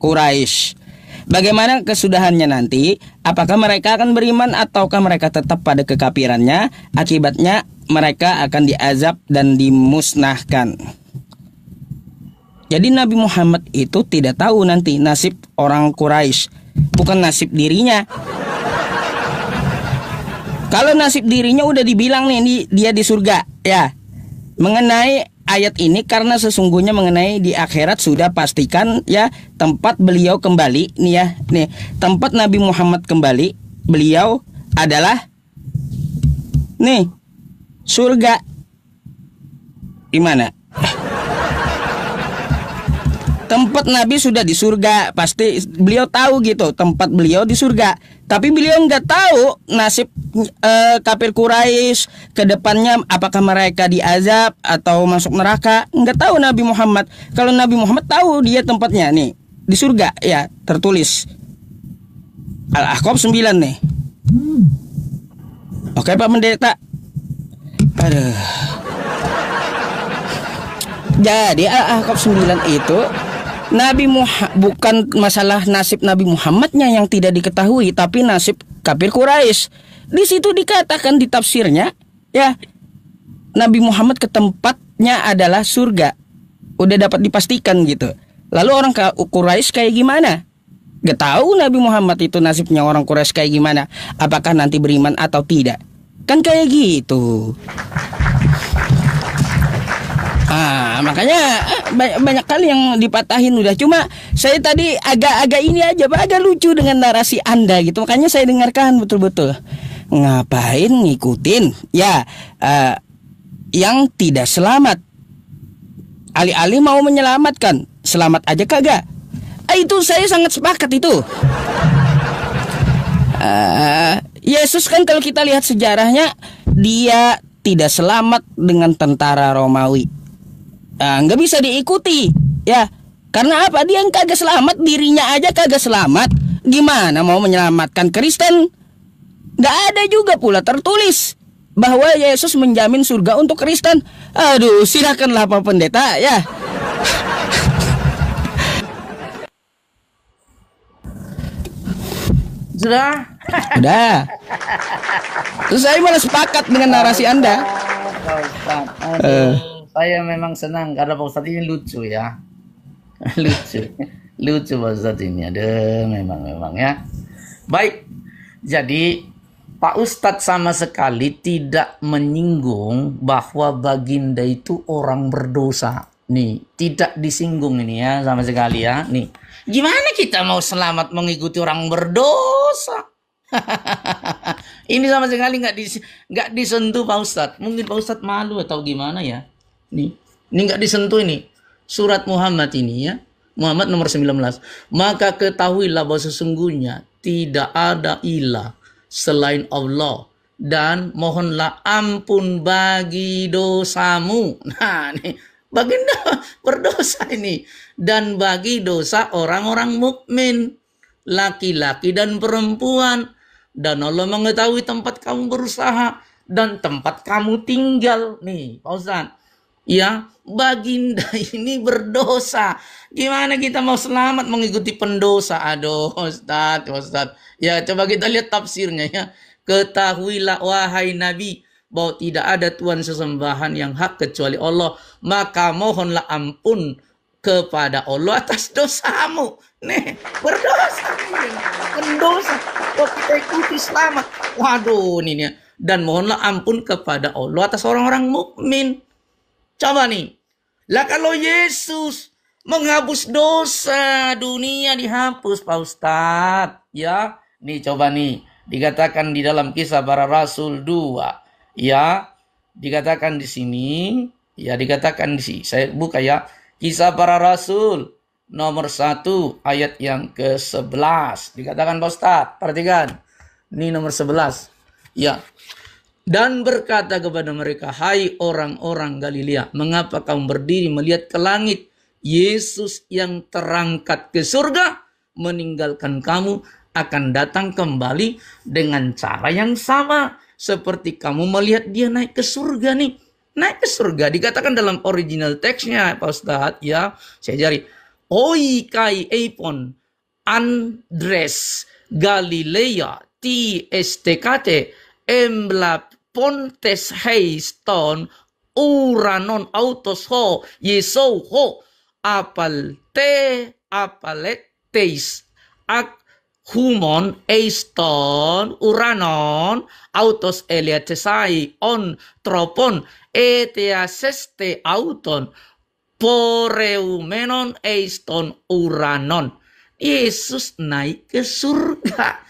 Speaker 2: Quraisy. Bagaimana kesudahannya nanti? Apakah mereka akan beriman ataukah mereka tetap pada kekafirannya? Akibatnya mereka akan diazab dan dimusnahkan. Jadi Nabi Muhammad itu tidak tahu nanti nasib orang Quraisy, bukan nasib dirinya. Kalau nasib dirinya udah dibilang nih dia di surga ya. Mengenai ayat ini, karena sesungguhnya mengenai di akhirat sudah pastikan ya tempat beliau kembali nih ya. Nih, tempat Nabi Muhammad kembali beliau adalah nih surga. Di mana? Tempat Nabi sudah di surga, pasti beliau tahu gitu tempat beliau di surga. Tapi beliau nggak tahu nasib kafir Quraisy ke depannya, apakah mereka diazab atau masuk neraka. Nggak tahu Nabi Muhammad. Kalau Nabi Muhammad tahu dia tempatnya nih di surga ya, tertulis Al-Ahqaf 9 nih. Oke Pak Pendeta. Aduh. Jadi Al-Ahqaf 9 itu bukan masalah nasib Nabi Muhammadnya yang tidak diketahui, tapi nasib kafir Quraisy. Di situ dikatakan di tafsirnya ya, Nabi Muhammad ke tempatnya adalah surga. Udah dapat dipastikan gitu. Lalu orang Quraisy kayak gimana? Gak tahu Nabi Muhammad itu nasibnya orang Quraisy kayak gimana. Apakah nanti beriman atau tidak? Kan kayak gitu. Makanya banyak kali yang dipatahin udah. Cuma saya tadi agak ini aja Pak, agak lucu dengan narasi Anda gitu. Makanya saya dengarkan betul-betul. Ngapain ngikutin ya yang tidak selamat, alih-alih mau menyelamatkan. Selamat aja kagak. Itu saya sangat sepakat itu. Yesus kan kalau kita lihat sejarahnya, dia tidak selamat dengan tentara Romawi. Nggak bisa diikuti ya, karena apa? Dia kagak selamat, dirinya aja kagak selamat, gimana mau menyelamatkan Kristen? Nggak ada juga pula tertulis bahwa Yesus menjamin surga untuk Kristen. Aduh, silakanlah Pak Pendeta ya.
Speaker 1: Sudah.
Speaker 2: Terus saya malah sepakat dengan narasi Anda.
Speaker 1: Saya memang senang karena Pak Ustadz ini lucu ya. lucu Pak Ustadz ini. Ada memang ya. Baik. Jadi Pak Ustadz sama sekali tidak menyinggung bahwa baginda itu orang berdosa. Nih, tidak disinggung ini ya sama sekali ya. Nih, gimana kita mau selamat mengikuti orang berdosa? Ini sama sekali nggak disentuh Pak Ustadz. Mungkin Pak Ustadz malu atau gimana ya. Ini nggak disentuh ini. Surat Muhammad ini ya. Muhammad nomor 19. Maka ketahuilah bahwa sesungguhnya tidak ada ilah selain Allah, dan mohonlah ampun bagi dosamu. Nah, nih Baginda berdosa ini. Dan bagi dosa orang-orang mukmin, laki-laki dan perempuan. Dan Allah mengetahui tempat kamu berusaha dan tempat kamu tinggal. Nih, Pak Ustadz. Ya, baginda ini berdosa. Gimana kita mau selamat mengikuti pendosa? Aduh, Ustadz. Ya, coba kita lihat tafsirnya ya. Ketahuilah wahai Nabi, bahwa tidak ada Tuhan sesembahan yang hak kecuali Allah. Maka mohonlah ampun kepada Allah atas dosamu. Nih, berdosa. Pendosa. Kok kita ikuti selamat. Waduh, ini nih. Dan mohonlah ampun kepada Allah atas orang-orang mukmin. Coba nih. Lah kalau Yesus menghapus dosa, dunia dihapus, Pak Ustadz. Ya, nih coba nih. Dikatakan di dalam Kisah Para Rasul 2. Ya, dikatakan di sini. Ya, dikatakan di sini. Saya buka ya. Kisah Para Rasul nomor 1 ayat yang ke-11. Dikatakan Pak Ustadz. Perhatikan. Ini nomor 11. Ya. Dan berkata kepada mereka, hai orang-orang Galilea, mengapa kamu berdiri melihat ke langit? Yesus yang terangkat ke surga meninggalkan kamu akan datang kembali dengan cara yang sama seperti kamu melihat dia naik ke surga nih. Naik ke surga dikatakan dalam original teksnya Pak Ustadz ya. Saya jari. Oi kai eipon Andres Galilea ti estekate embla pontes heiston uranon autos ho yeso ho apaleteis ak humon eiston uranon autos eliatesai on tropon etiaseste auton poreumenon eiston uranon. Yesus naik ke surga.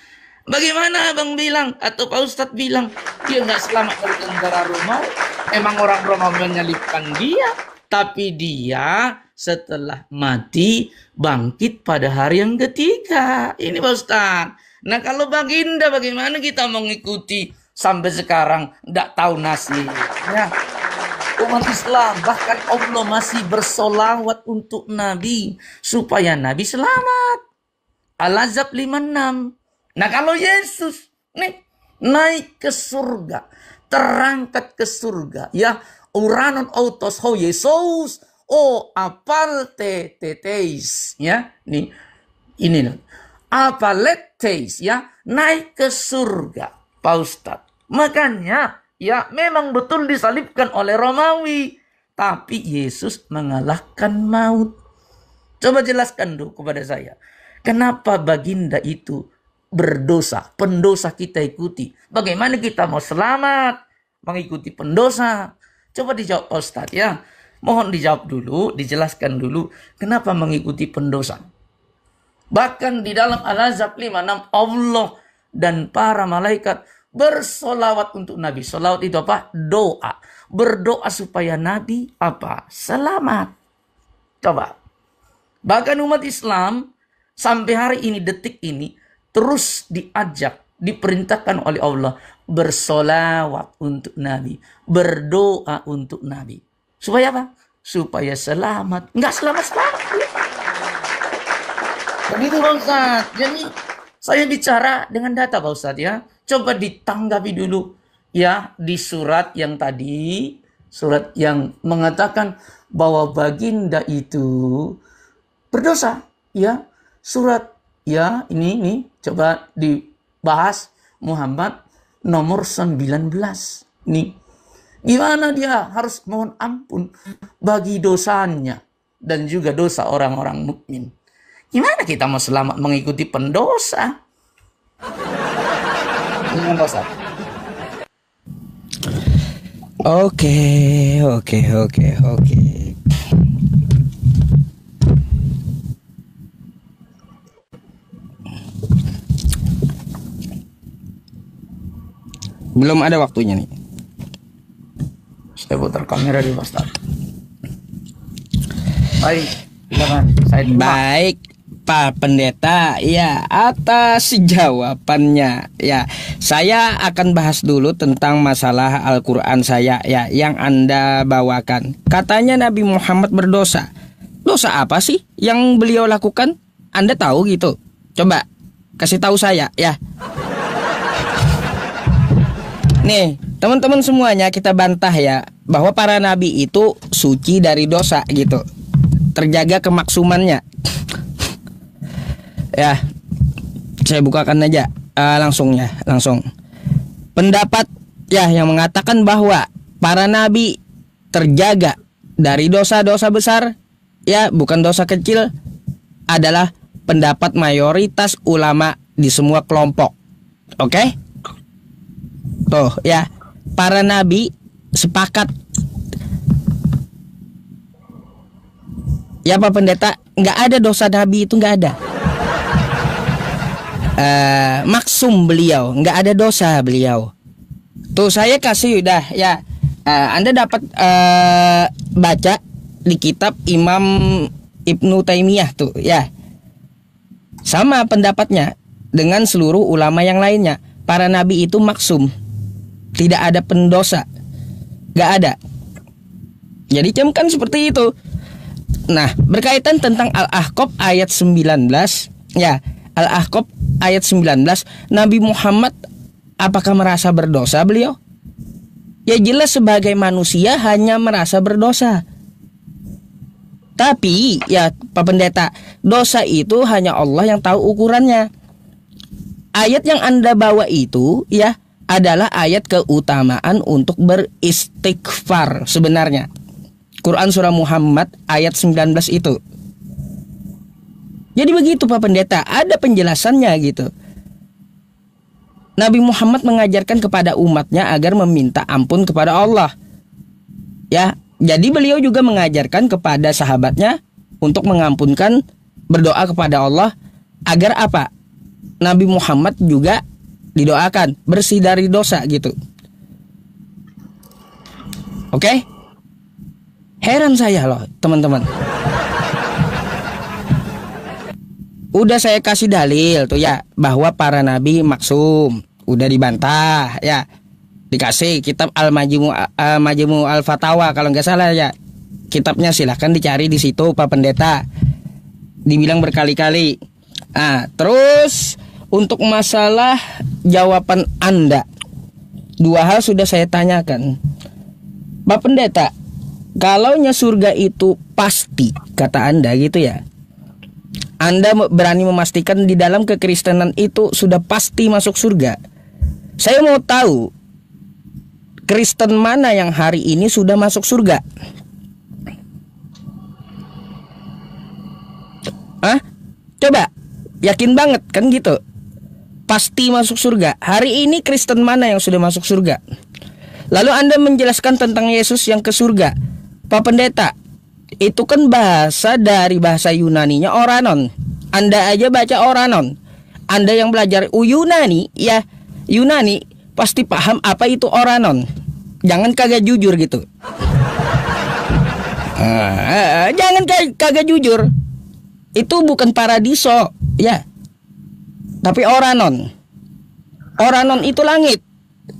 Speaker 1: Bagaimana Abang bilang atau Pak Ustadz bilang dia nggak selamat dari tentara Romawi? Emang orang Romawi menyalibkan dia, tapi dia setelah mati bangkit pada hari yang ketiga. Ini Pak Ustadz. Nah kalau baginda bagaimana kita mengikuti sampai sekarang nggak tahu nasibnya? Umat Islam bahkan Allah masih bersolawat untuk Nabi supaya Nabi selamat. Al-Ahzab 56. Nah kalau Yesus nih naik ke surga, terangkat ke surga, ya uranon autos ho Yesus, oh apalte teteis, ya nih ini nih apaleteis, ya naik ke surga, Pak Ustadz. Makanya ya memang betul disalibkan oleh Romawi, tapi Yesus mengalahkan maut. Coba jelaskan dulu kepada saya, kenapa baginda itu berdosa, pendosa kita ikuti. Bagaimana kita mau selamat mengikuti pendosa? Coba dijawab Ustadz ya. Mohon dijawab dulu, dijelaskan dulu kenapa mengikuti pendosa. Bahkan di dalam Al-Ahzab 56 Allah dan para malaikat bersolawat untuk Nabi. Solawat itu apa? Doa. Berdoa supaya Nabi apa? Selamat. Coba. Bahkan umat Islam sampai hari ini, detik ini, terus diajak, diperintahkan oleh Allah bersolawat untuk Nabi, berdoa untuk Nabi. Supaya apa? Supaya selamat. Enggak selamat-selamat. Begitu Pak Ustadz. Jadi saya bicara dengan data Pak Ustadz ya. Coba ditanggapi dulu ya di surat yang tadi, surat yang mengatakan bahwa baginda itu berdosa ya. Surat ya, ini coba dibahas Muhammad nomor 19. Nih, gimana dia harus mohon ampun bagi dosanya dan juga dosa orang-orang mukmin. Gimana kita mau selamat mengikuti pendosa? Dengan dosa.
Speaker 2: Oke. Belum ada waktunya nih.
Speaker 1: Saya putar kamera di Ustaz. Baik, silakan. Saya
Speaker 2: Baik, Pak Pendeta, ya, atas jawabannya. Ya, saya akan bahas dulu tentang masalah Al-Quran saya, ya, yang Anda bawakan. Katanya Nabi Muhammad berdosa. Dosa apa sih yang beliau lakukan? Anda tahu gitu? Coba kasih tahu saya, ya. Nih, teman-teman semuanya, kita bantah ya bahwa para nabi itu suci dari dosa gitu. Terjaga kemaksumannya. Ya, saya bukakan aja langsung. Pendapat ya yang mengatakan bahwa para nabi terjaga dari dosa-dosa besar, ya, bukan dosa kecil, adalah pendapat mayoritas ulama di semua kelompok. Oke? Tuh, ya. Para nabi sepakat. Ya, Pak Pendeta, nggak ada dosa nabi itu, nggak ada. Maksum beliau, nggak ada dosa beliau. Tuh saya kasih udah ya. Anda dapat baca di kitab Imam Ibnu Taimiyah tuh ya. Sama pendapatnya dengan seluruh ulama yang lainnya. Para nabi itu maksum, tidak ada pendosa, nggak ada. Jadi camkan seperti itu. Nah, berkaitan tentang Al-Ahqaf ayat 19 ya. Al-Ahqaf ayat 19, Nabi Muhammad apakah merasa berdosa beliau? Ya jelas sebagai manusia hanya merasa berdosa. Tapi ya Pak Pendeta, dosa itu hanya Allah yang tahu ukurannya. Ayat yang Anda bawa itu ya adalah ayat keutamaan untuk beristighfar sebenarnya. Quran surah Muhammad ayat 19 itu. Jadi begitu Pak Pendeta, ada penjelasannya gitu. Nabi Muhammad mengajarkan kepada umatnya agar meminta ampun kepada Allah. Ya, jadi beliau juga mengajarkan kepada sahabatnya untuk mengampunkan, berdoa kepada Allah agar apa? Nabi Muhammad juga didoakan bersih dari dosa gitu. Oke? Heran saya loh, teman-teman. Udah saya kasih dalil tuh ya bahwa para nabi maksum, udah dibantah ya. Dikasih kitab Al-Majmu' Al-Fatawa kalau nggak salah ya. Kitabnya silahkan dicari di situ Pak Pendeta. Dibilang berkali-kali. Terus untuk masalah jawaban Anda, dua hal sudah saya tanyakan. Pak Pendeta, kalaunya surga itu pasti, kata Anda gitu ya, Anda berani memastikan di dalam kekristenan itu sudah pasti masuk surga. Saya mau tahu Kristen mana yang hari ini sudah masuk surga? Coba, yakin banget kan gitu? Pasti masuk surga. Hari ini Kristen mana yang sudah masuk surga? Lalu Anda menjelaskan tentang Yesus yang ke surga. Pak Pendeta, itu kan bahasa dari bahasa Yunaninya Oranon. Anda aja baca Oranon. Anda yang belajar Yunani, ya Yunani pasti paham apa itu Oranon. Jangan kagak jujur gitu. Jangan kagak jujur. Itu bukan paradiso, ya. Tapi Oranon. Oranon itu langit.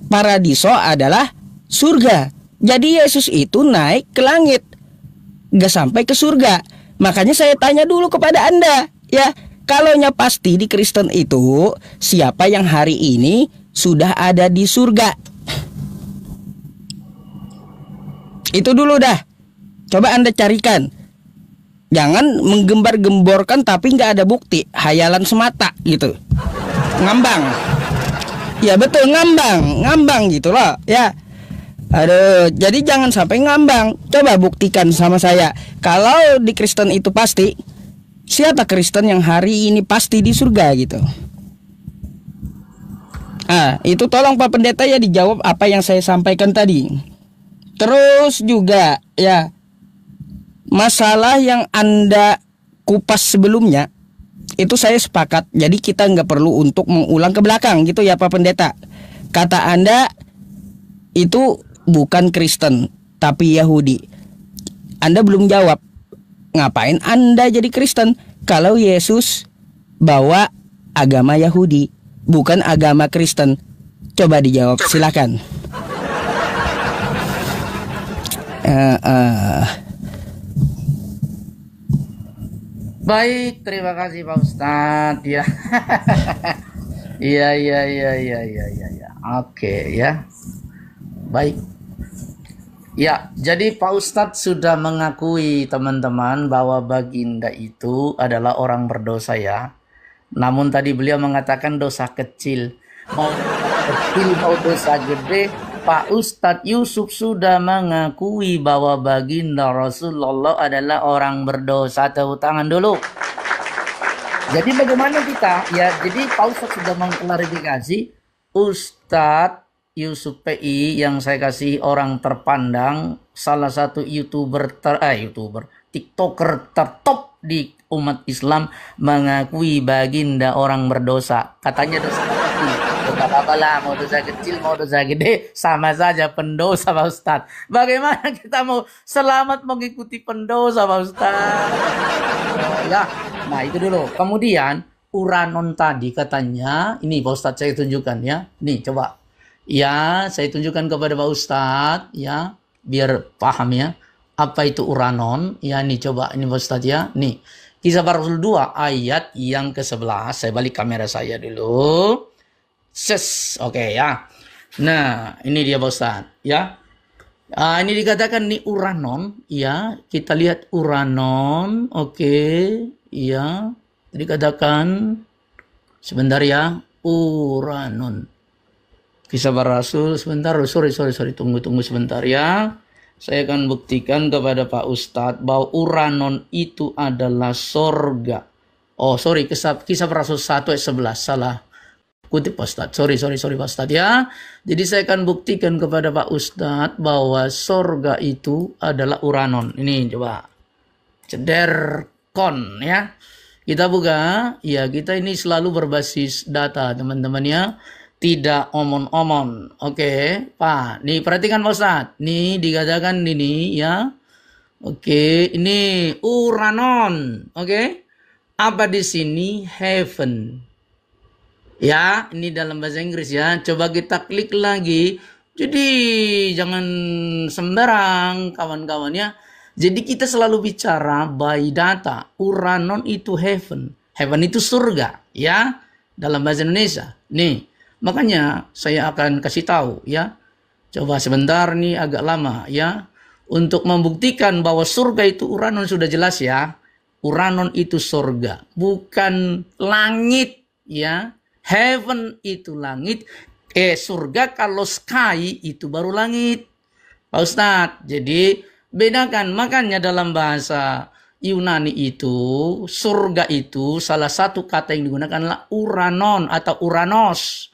Speaker 2: Paradiso adalah surga. Jadi Yesus itu naik ke langit, gak sampai ke surga. Makanya saya tanya dulu kepada Anda, ya, kalaunya pasti di Kristen itu siapa yang hari ini sudah ada di surga? Itu dulu dah. Coba Anda carikan. Jangan menggembar-gemborkan tapi nggak ada bukti, hayalan semata gitu. Ngambang. Ya betul, ngambang gitu loh, ya. Aduh, jadi jangan sampai ngambang. Coba buktikan sama saya. Kalau di Kristen itu pasti, siapa Kristen yang hari ini pasti di surga gitu? Itu tolong Pak Pendeta ya dijawab apa yang saya sampaikan tadi. Terus juga ya, masalah yang Anda kupas sebelumnya itu saya sepakat. Jadi kita nggak perlu untuk mengulang ke belakang gitu ya Pak Pendeta. Kata Anda itu bukan Kristen tapi Yahudi. Anda belum jawab, ngapain Anda jadi Kristen? kalau Yesus bawa agama Yahudi, bukan agama Kristen? Coba dijawab, silakan.
Speaker 1: Baik, terima kasih Pak Ustadz ya. Iya. Oke ya. Baik. Ya, jadi Pak Ustadz sudah mengakui teman-teman bahwa Baginda itu adalah orang berdosa ya. Namun tadi beliau mengatakan dosa kecil. Mau kecil mau dosa gede, Pak Ustadz Yusuf sudah mengakui bahwa Baginda Rasulullah adalah orang berdosa. Tepuk tangan dulu. Jadi bagaimana kita? Ya, jadi Pak Ustadz sudah mengklarifikasi. Ustadz Yusuf PI yang saya kasih orang terpandang, salah satu YouTuber TikToker tertop di umat Islam, mengakui Baginda orang berdosa. Katanya dosa kecil. Tidak apa-apa lah, mau dosa kecil, mau dosa gede, sama saja pendosa Pak Ustadz. Bagaimana kita mau selamat mengikuti pendosa Pak Ustadz? Ya, nah itu dulu. Kemudian uranon tadi katanya, ini Pak Ustadz saya tunjukkan ya. Nih coba. Ya, saya tunjukkan kepada Pak Ustadz ya, biar paham ya. Apa itu uranon? Ya, nih coba ini Pak Ustadz ya. Nih, Kisah Para Rasul 2 ayat yang ke-11. Saya balik kamera saya dulu. Oke ya. Nah, ini dia Pak Ustadz ya. Ini dikatakan nih uranon ya. Kita lihat uranon. Oke, ya. Dikatakan sebentar ya, uranon. Kisah Para Rasul sebentar. Sorry. Tunggu sebentar ya. Saya akan buktikan kepada Pak Ustadz bahwa uranon itu adalah sorga. Oh, sorry. Kisah Para Rasul 1 ayat 11. Salah kutip Pak Ustadz. Sorry Pak Ustadz ya. Jadi saya akan buktikan kepada Pak Ustadz bahwa sorga itu adalah uranon. Ini coba. Cederkon ya. Kita buka. Ya, kita ini selalu berbasis data teman-teman ya. Tidak omon-omon. Oke, Pak. Nih perhatikan Pak Ustadz. Nih dikatakan ini ya. Oke, ini uranon. Oke. Apa di sini? Heaven. Ya, ini dalam bahasa Inggris ya. Coba kita klik lagi. Jadi jangan sembarang kawan-kawan ya. Jadi kita selalu bicara by data. Uranon itu heaven. Heaven itu surga ya. Dalam bahasa Indonesia. Nih. Makanya saya akan kasih tahu ya. Coba sebentar nih agak lama ya. Untuk membuktikan bahwa surga itu uranon sudah jelas ya. Uranon itu surga, bukan langit ya. Heaven itu langit. Surga kalau sky itu baru langit. Pak Ustadz, jadi bedakan. Makanya dalam bahasa Yunani itu, surga itu salah satu kata yang digunakan adalah uranon atau uranos.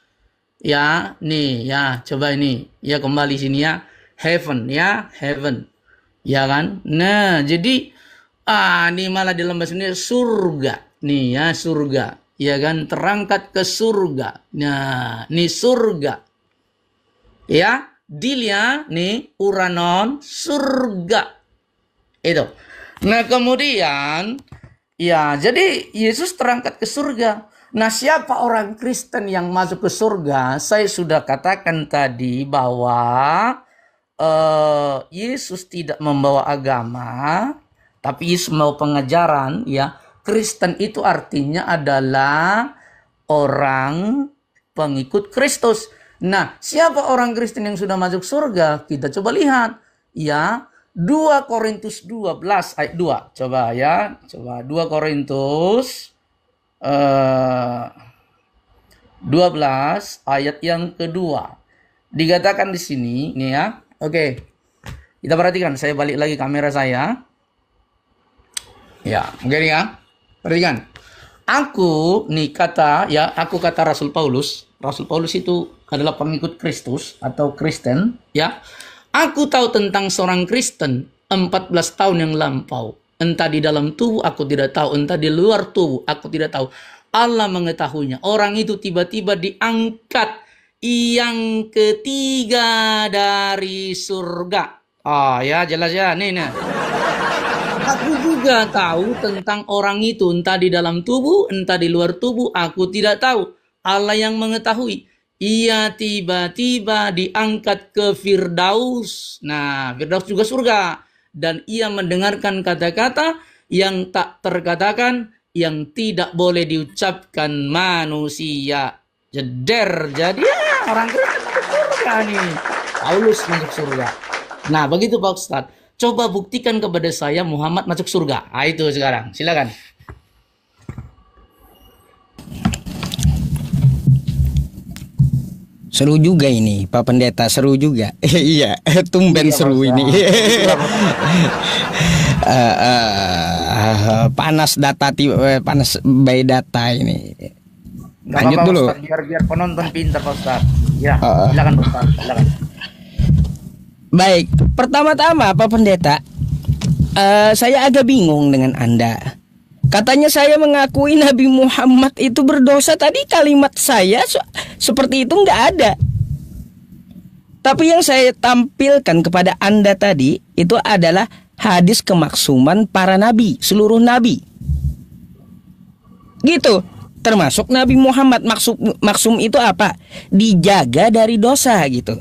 Speaker 1: Ya, nih ya, coba ini. Ya kembali sini ya. Heaven ya, heaven. Ya kan? Nah, jadi ini malah dalam bahasa ini surga. Nih ya, surga. Ya kan? Terangkat ke surga. Nah, nih surga. Ya, dilia nih uranon surga. Itu. Nah, kemudian ya, jadi Yesus terangkat ke surga. Nah, siapa orang Kristen yang masuk ke surga? Saya sudah katakan tadi bahwa Yesus tidak membawa agama, tapi Yesus membawa pengajaran. Ya, Kristen itu artinya adalah orang pengikut Kristus. Nah, siapa orang Kristen yang sudah masuk surga? Kita coba lihat. Ya, 2 Korintus 12 ayat 2. Coba ya, coba 2 Korintus 12 ayat yang kedua. Dikatakan di sini nih ya. Oke. Kita perhatikan, saya balik lagi kamera saya. Ya, oke ya. Perhatikan. Aku kata Rasul Paulus. Rasul Paulus itu adalah pengikut Kristus atau Kristen, ya. Aku tahu tentang seorang Kristen 14 tahun yang lampau. Entah di dalam tubuh aku tidak tahu, entah di luar tubuh aku tidak tahu. Allah mengetahuinya. Orang itu tiba-tiba diangkat yang ketiga dari surga. Ya jelas ya, nih. Aku juga tahu tentang orang itu, entah di dalam tubuh, entah di luar tubuh, aku tidak tahu. Allah yang mengetahui. Ia tiba-tiba diangkat ke Firdaus. Nah, Firdaus juga surga. Dan ia mendengarkan kata-kata yang tak terkatakan, yang tidak boleh diucapkan manusia. Jeder. Jadi ya, orang Kristen masuk surga nih. Paulus masuk surga. Nah, begitu Pak Ustadz. Coba buktikan kepada saya Muhammad masuk surga. Nah, itu sekarang. Silakan.
Speaker 2: Seru juga ini, Pak Pendeta, seru juga. Iya, tumben
Speaker 1: Iya,
Speaker 2: seru
Speaker 1: Pak
Speaker 2: ini.
Speaker 1: Ustadz.
Speaker 2: Panas panas by data ini.
Speaker 1: Nggak
Speaker 2: Lanjut
Speaker 1: apa-apa,
Speaker 2: dulu.
Speaker 1: Ustadz, biar penonton pintar Pak Ustadz. Ya, silakan Pak Ustadz, silakan.
Speaker 2: Baik, pertama-tama Pak Pendeta, saya agak bingung dengan Anda. Katanya saya mengakui Nabi Muhammad itu berdosa. Tadi kalimat saya seperti itu nggak ada. Tapi yang saya tampilkan kepada Anda tadi itu adalah hadis kemaksuman para nabi, seluruh nabi. Gitu. Termasuk Nabi Muhammad. Maksum itu apa? Dijaga dari dosa gitu.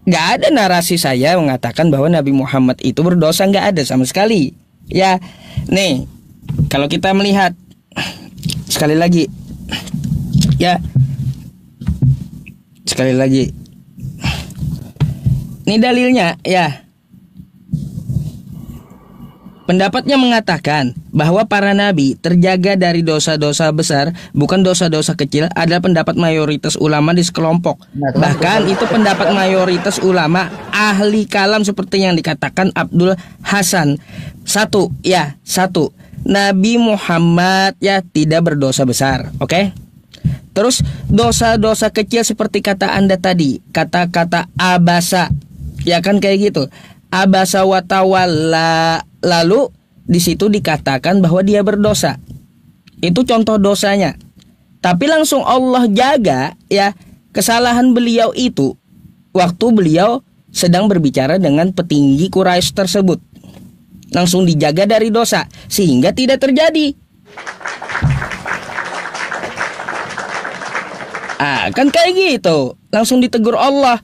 Speaker 2: Gak ada narasi saya mengatakan bahwa Nabi Muhammad itu berdosa, gak ada sama sekali. Ya, nih, kalau kita melihat sekali lagi, ya, sekali lagi, ini dalilnya, ya. Pendapatnya mengatakan bahwa para nabi terjaga dari dosa-dosa besar, bukan dosa-dosa kecil, adalah pendapat mayoritas ulama di sekelompok. Bahkan itu pendapat mayoritas ulama ahli kalam seperti yang dikatakan Abdul Hasan. Satu, Nabi Muhammad ya tidak berdosa besar, oke? Terus dosa-dosa kecil seperti kata Anda tadi, kata-kata abasa, ya kan kayak gitu. Abasa wa tawalla. Lalu di situ dikatakan bahwa dia berdosa. Itu contoh dosanya. Tapi langsung Allah jaga ya kesalahan beliau itu waktu beliau sedang berbicara dengan petinggi Quraisy tersebut. Langsung dijaga dari dosa sehingga tidak terjadi. Kan kayak gitu. Langsung ditegur Allah.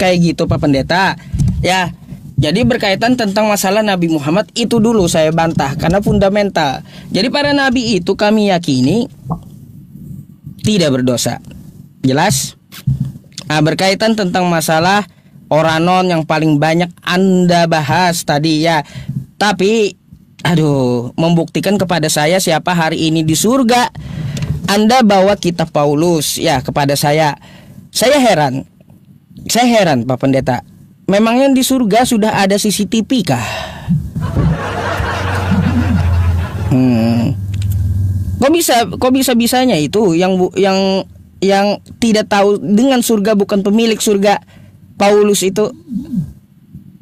Speaker 2: Kayak gitu Pak Pendeta. Ya, jadi berkaitan tentang masalah Nabi Muhammad itu dulu saya bantah karena fundamental. Jadi para nabi itu kami yakini tidak berdosa. Jelas? Berkaitan tentang masalah Oranon yang paling banyak Anda bahas tadi ya. Tapi membuktikan kepada saya siapa hari ini di surga. Anda bawa kitab Paulus ya kepada saya. Saya heran Pak Pendeta. Memangnya di surga sudah ada CCTV kah? Kok bisa-bisanya itu yang tidak tahu dengan surga, bukan pemilik surga, Paulus itu.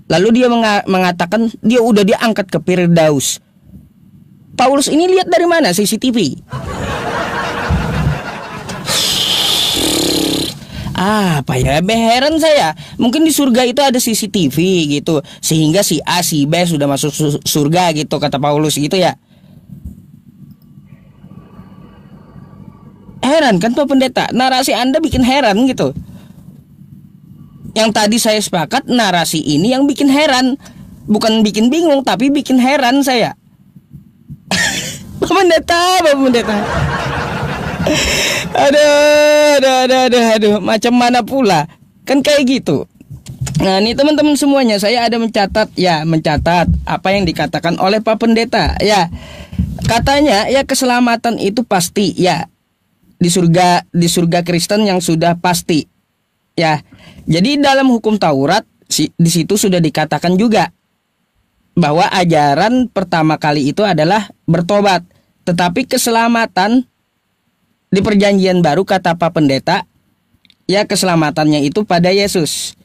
Speaker 2: Lalu dia mengatakan dia udah diangkat ke Firdaus. Paulus ini lihat dari mana CCTV? Apa ya, heran saya. Mungkin di surga itu ada CCTV gitu, sehingga si A si B sudah masuk surga gitu, kata Paulus gitu ya. Heran kan Pak Pendeta, narasi Anda bikin heran gitu. Yang tadi saya sepakat, narasi ini yang bikin heran. Bukan bikin bingung, tapi bikin heran saya. Pak Pendeta. Aduh, macam mana pula? Kan kayak gitu. Nah, ini teman-teman semuanya, saya ada mencatat apa yang dikatakan oleh Pak Pendeta. Ya, katanya ya keselamatan itu pasti ya di surga Kristen yang sudah pasti. Ya, jadi dalam hukum Taurat di situ sudah dikatakan juga bahwa ajaran pertama kali itu adalah bertobat. Tetapi keselamatan di perjanjian baru, kata Pak Pendeta, ya keselamatannya itu pada Yesus.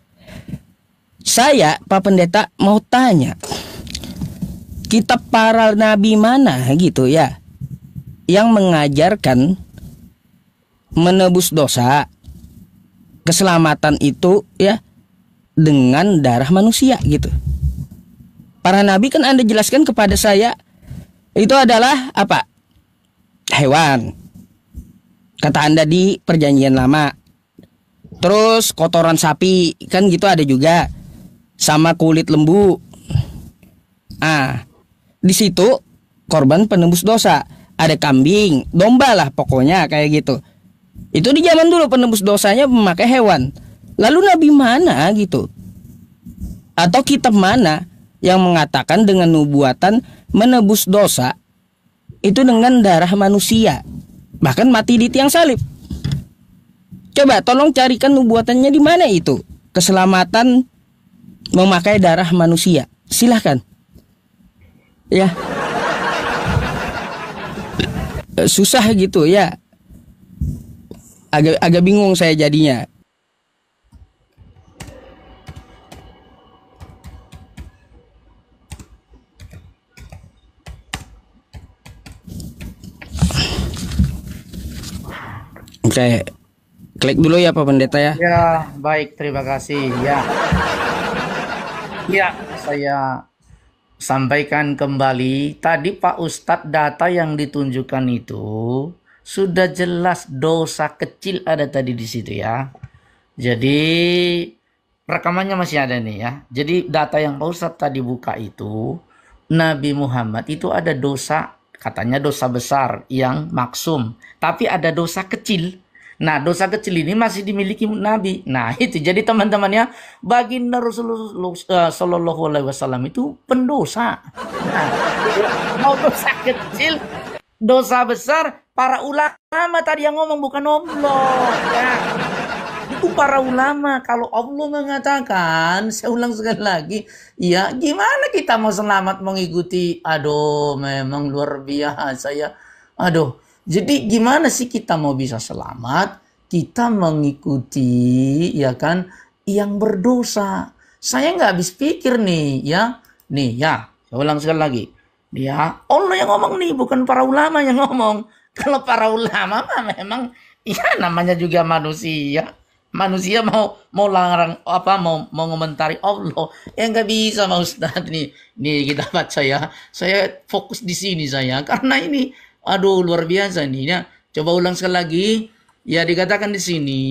Speaker 2: Saya, Pak Pendeta, mau tanya, kitab para nabi mana gitu ya yang mengajarkan menebus dosa, keselamatan itu ya dengan darah manusia gitu. Para nabi kan Anda jelaskan kepada saya itu adalah apa? Hewan. Kata Anda di perjanjian lama. Terus kotoran sapi kan gitu ada juga. Sama kulit lembu. Di situ korban penebus dosa. Ada kambing, domba lah pokoknya kayak gitu. Itu di zaman dulu penebus dosanya memakai hewan. Lalu nabi mana gitu? Atau kitab mana yang mengatakan dengan nubuatan menebus dosa itu dengan darah manusia, bahkan mati di tiang salib? Coba tolong carikan nubuatannya di mana itu keselamatan memakai darah manusia. Silahkan ya. Susah gitu ya, agak bingung saya jadinya. Oke, klik dulu ya Pak Pendeta ya.
Speaker 1: Ya, baik, terima kasih. Ya, saya sampaikan kembali. Tadi Pak Ustadz data yang ditunjukkan itu sudah jelas dosa kecil ada tadi di situ ya. Jadi rekamannya masih ada nih ya. Jadi data yang Pak Ustadz tadi buka itu, Nabi Muhammad itu ada dosa, katanya dosa besar yang maksum. Tapi ada dosa kecil. Nah, dosa kecil ini masih dimiliki Nabi. Nah, itu jadi teman-temannya, baginda Rasulullah Shallallahu Alaihi Wasallam itu pendosa. Nah, mau dosa kecil, dosa besar, para ulama tadi yang ngomong bukan Allah. Ya. Itu para ulama. Kalau Allah mengatakan, saya ulang sekali lagi, ya gimana kita mau selamat mengikuti? Aduh, memang luar biasa ya. Aduh. Jadi gimana sih kita mau bisa selamat? Kita mengikuti ya kan yang berdosa. Saya nggak habis pikir nih ya. Nih ya, saya ulang sekali lagi. Ya, Allah yang ngomong nih, bukan para ulama yang ngomong. Kalau para ulama memang ya namanya juga manusia. Manusia mau larang apa mau komentari Allah. Ya nggak bisa Pak Ustadz nih. Nih kita baca ya. Saya fokus di sini saya karena ini aduh luar biasa nih ya. Coba ulang sekali lagi. Ya dikatakan di sini,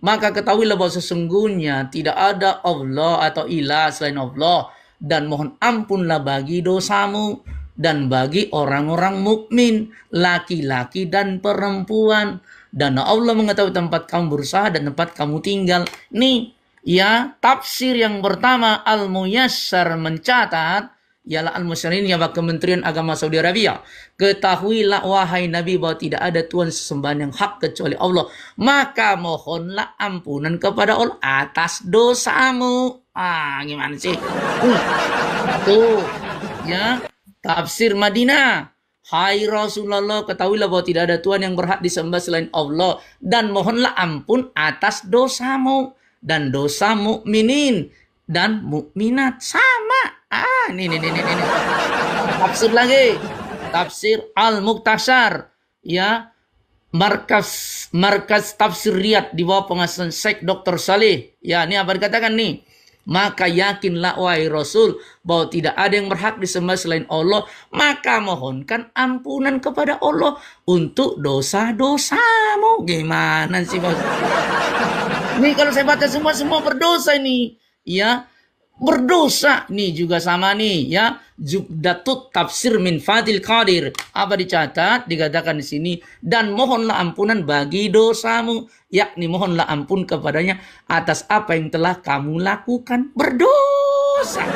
Speaker 1: maka ketahuilah bahwa sesungguhnya tidak ada Allah atau ilah selain Allah, dan mohon ampunlah bagi dosamu dan bagi orang-orang mukmin, laki-laki dan perempuan. Dan Allah mengetahui tempat kamu berusaha dan tempat kamu tinggal. Nih ya, tafsir yang pertama Al-Muyassar mencatat ialah Al-Musyarin ya Kementerian Agama Saudi Arabia. Ketahuilah wahai Nabi bahwa tidak ada Tuhan sesembahan yang hak kecuali Allah. Maka mohonlah ampunan kepada Allah atas dosamu. Gimana sih? Tuh ya, tafsir Madinah. Hai Rasulullah, ketahuilah bahwa tidak ada Tuhan yang berhak disembah selain Allah, dan mohonlah ampun atas dosamu dan dosa mukminin dan mukminat. Sama. Ini. Tafsir lagi. Tafsir Al-Muqtasar. Ya. Markas Tafsir Riyadh di bawah pengasuhan Syekh Dr. Saleh. Ya, ini apa dikatakan nih? Maka yakinlah wahai Rasul bahwa tidak ada yang berhak disembah selain Allah, maka mohonkan ampunan kepada Allah untuk dosa-dosamu. Gimana sih Bos? Nih kalau saya baca semua berdosa ini, ya. Berdosa nih juga sama nih ya. Jubdatut Tafsir min Fadil Qadir. Apa dicatat? Dikatakan di sini, dan mohonlah ampunan bagi dosamu, yakni mohonlah ampun kepadanya atas apa yang telah kamu lakukan. Berdosa.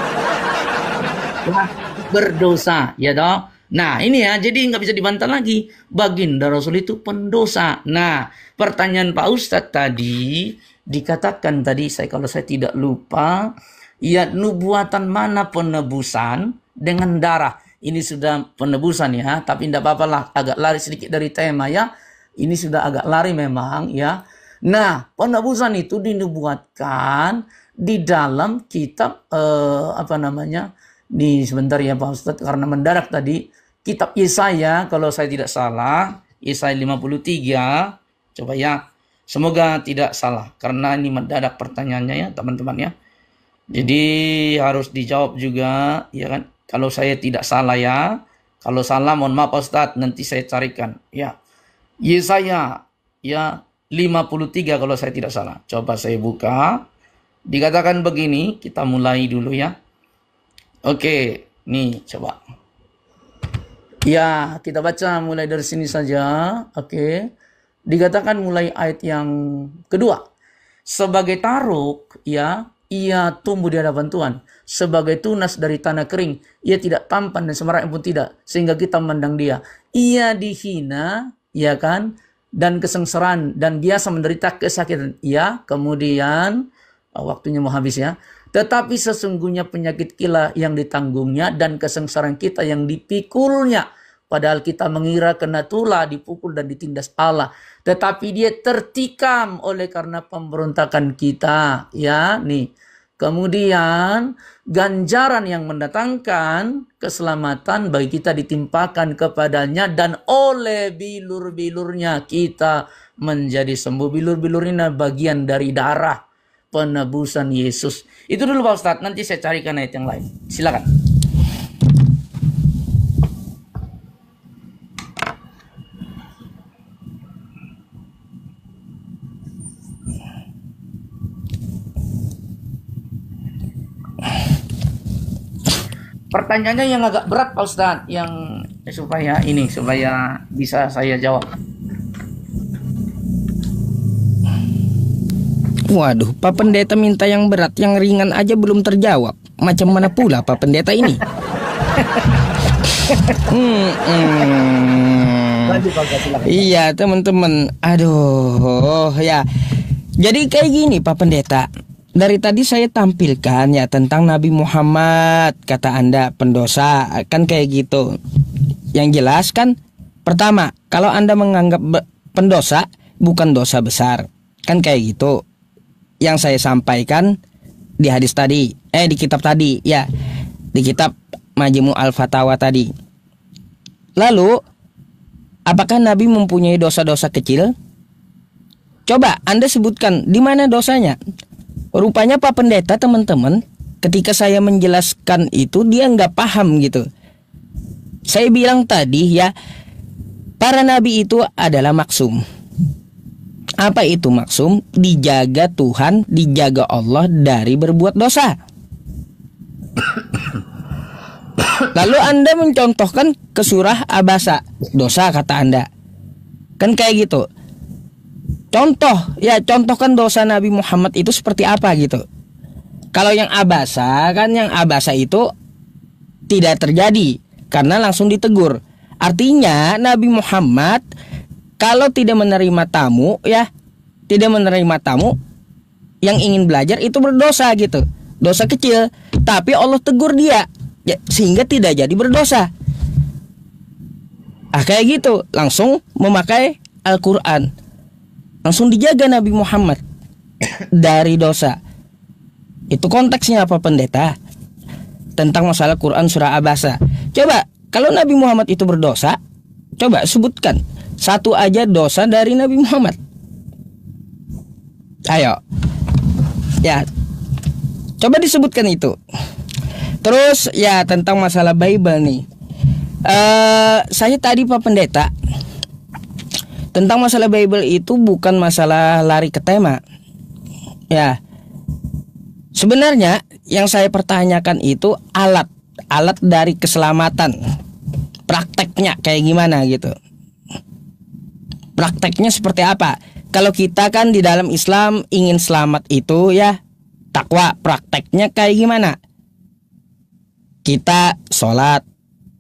Speaker 1: Ya, berdosa ya toh. Nah ini ya, jadi nggak bisa dibantah lagi. Baginda Rasul itu pendosa. Nah pertanyaan Pak Ustadz tadi, dikatakan tadi kalau saya tidak lupa, ya nubuatan mana penebusan dengan darah. Ini sudah penebusan ya, tapi tidak apa-apa lah, agak lari sedikit dari tema ya. Ini sudah agak lari memang ya. Nah penebusan itu dinubuatkan di dalam kitab Nih sebentar ya Pak Ustadz, karena mendadak tadi. Kitab Yesaya kalau saya tidak salah, Yesaya 53. Coba ya, semoga tidak salah karena ini mendadak pertanyaannya ya teman-teman ya. Jadi harus dijawab juga, ya kan? Kalau saya tidak salah ya. Kalau salah mohon maaf Pak Ustadz, nanti saya carikan. Ya. Yesaya ya 53 kalau saya tidak salah. Coba saya buka. Dikatakan begini, kita mulai dulu ya. Oke, nih coba. Ya, kita baca mulai dari sini saja. Oke. Dikatakan mulai ayat yang kedua. Sebagai taruk, ya, ia tumbuh di hadapan Tuhan. Sebagai tunas dari tanah kering, ia tidak tampan dan semaraknya pun tidak, sehingga kita memandang dia. Ia dihina, ya kan, dan kesengsaraan, dan biasa menderita kesakitan. Ya, kemudian waktunya mau habis ya. Tetapi sesungguhnya penyakit kita yang ditanggungnya dan kesengsaraan kita yang dipikulnya. Padahal kita mengira kena tulah, dipukul dan ditindas Allah. Tetapi dia tertikam oleh karena pemberontakan kita. Ya, nih. Kemudian ganjaran yang mendatangkan keselamatan bagi kita ditimpakan kepadanya. Dan oleh bilur-bilurnya kita menjadi sembuh. Bilur-bilur ini bagian dari darah penebusan Yesus. Itu dulu Pak Ustadz. Nanti saya carikan ayat yang lain. Silakan. Pertanyaannya yang agak berat Pak Ustadz, yang supaya bisa saya jawab.
Speaker 2: Waduh, Pak Pendeta minta yang berat, yang ringan aja belum terjawab. Macam mana pula Pak Pendeta ini? Iya teman-teman, aduh ya. Jadi kayak gini Pak Pendeta. Dari tadi saya tampilkan ya tentang Nabi Muhammad, kata Anda pendosa, kan kayak gitu. Yang jelas kan, pertama, kalau Anda menganggap pendosa bukan dosa besar, kan kayak gitu. Yang saya sampaikan di hadis tadi, di kitab tadi, ya, di kitab Majmu' al-Fatawa tadi. Lalu, apakah Nabi mempunyai dosa-dosa kecil? Coba Anda sebutkan di mana dosanya. Rupanya Pak Pendeta teman-teman, ketika saya menjelaskan itu dia nggak paham gitu. Saya bilang tadi ya, para nabi itu adalah maksum. Apa itu maksum? Dijaga Tuhan, dijaga Allah dari berbuat dosa. Lalu Anda mencontohkan ke surah Abasa, dosa kata Anda. Kan kayak gitu. Contohkan dosa Nabi Muhammad itu seperti apa gitu. Kalau yang Abasa, kan yang Abasa itu tidak terjadi karena langsung ditegur. Artinya Nabi Muhammad kalau tidak menerima tamu yang ingin belajar itu berdosa gitu. Dosa kecil, tapi Allah tegur dia ya, sehingga tidak jadi berdosa. Kayak gitu, langsung memakai Al-Qur'an. Langsung dijaga Nabi Muhammad dari dosa. Itu konteksnya apa Pendeta? Tentang masalah Quran surah Abasa. Coba, kalau Nabi Muhammad itu berdosa, coba sebutkan satu aja dosa dari Nabi Muhammad. Ayo. Ya. Coba disebutkan itu. Terus ya tentang masalah Bible nih. Saya tadi Pak Pendeta, tentang masalah Bible itu bukan masalah lari ke tema. Ya. Sebenarnya yang saya pertanyakan itu alat dari keselamatan. Prakteknya kayak gimana gitu. Prakteknya seperti apa? Kalau kita kan di dalam Islam ingin selamat itu ya takwa, prakteknya kayak gimana? Kita sholat,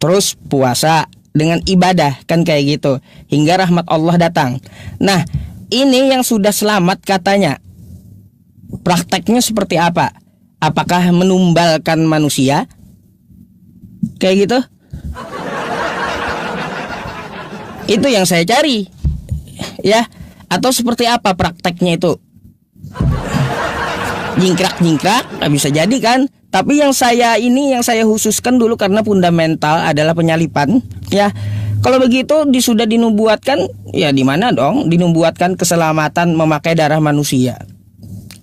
Speaker 2: terus puasa, dengan ibadah kan kayak gitu hingga rahmat Allah datang. Nah, ini yang sudah selamat katanya. Prakteknya seperti apa? Apakah menumbalkan manusia? Kayak gitu? Itu yang saya cari. Ya, atau seperti apa prakteknya itu? Jingkrak bisa jadi kan? Tapi yang saya khususkan dulu karena fundamental adalah penyalipan. Ya, kalau begitu sudah dinubuatkan, ya di mana dong dinubuatkan keselamatan memakai darah manusia?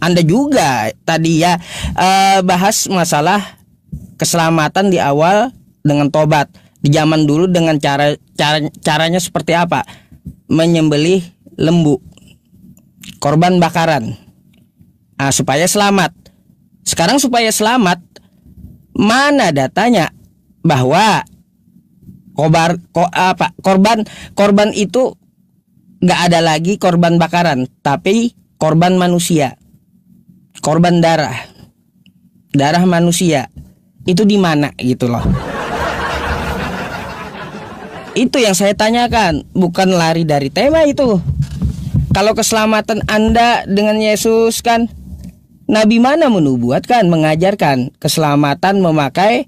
Speaker 2: Anda juga tadi ya bahas masalah keselamatan di awal dengan tobat. Di zaman dulu dengan caranya seperti apa? Menyembelih lembu, korban bakaran. Supaya selamat. Sekarang supaya selamat, mana datanya bahwa korban itu nggak ada lagi korban bakaran, tapi korban manusia, korban darah manusia. Itu di mana gitu loh. Itu yang saya tanyakan, bukan lari dari tema itu. Kalau keselamatan Anda dengan Yesus kan, Nabi mana menubuatkan, mengajarkan keselamatan memakai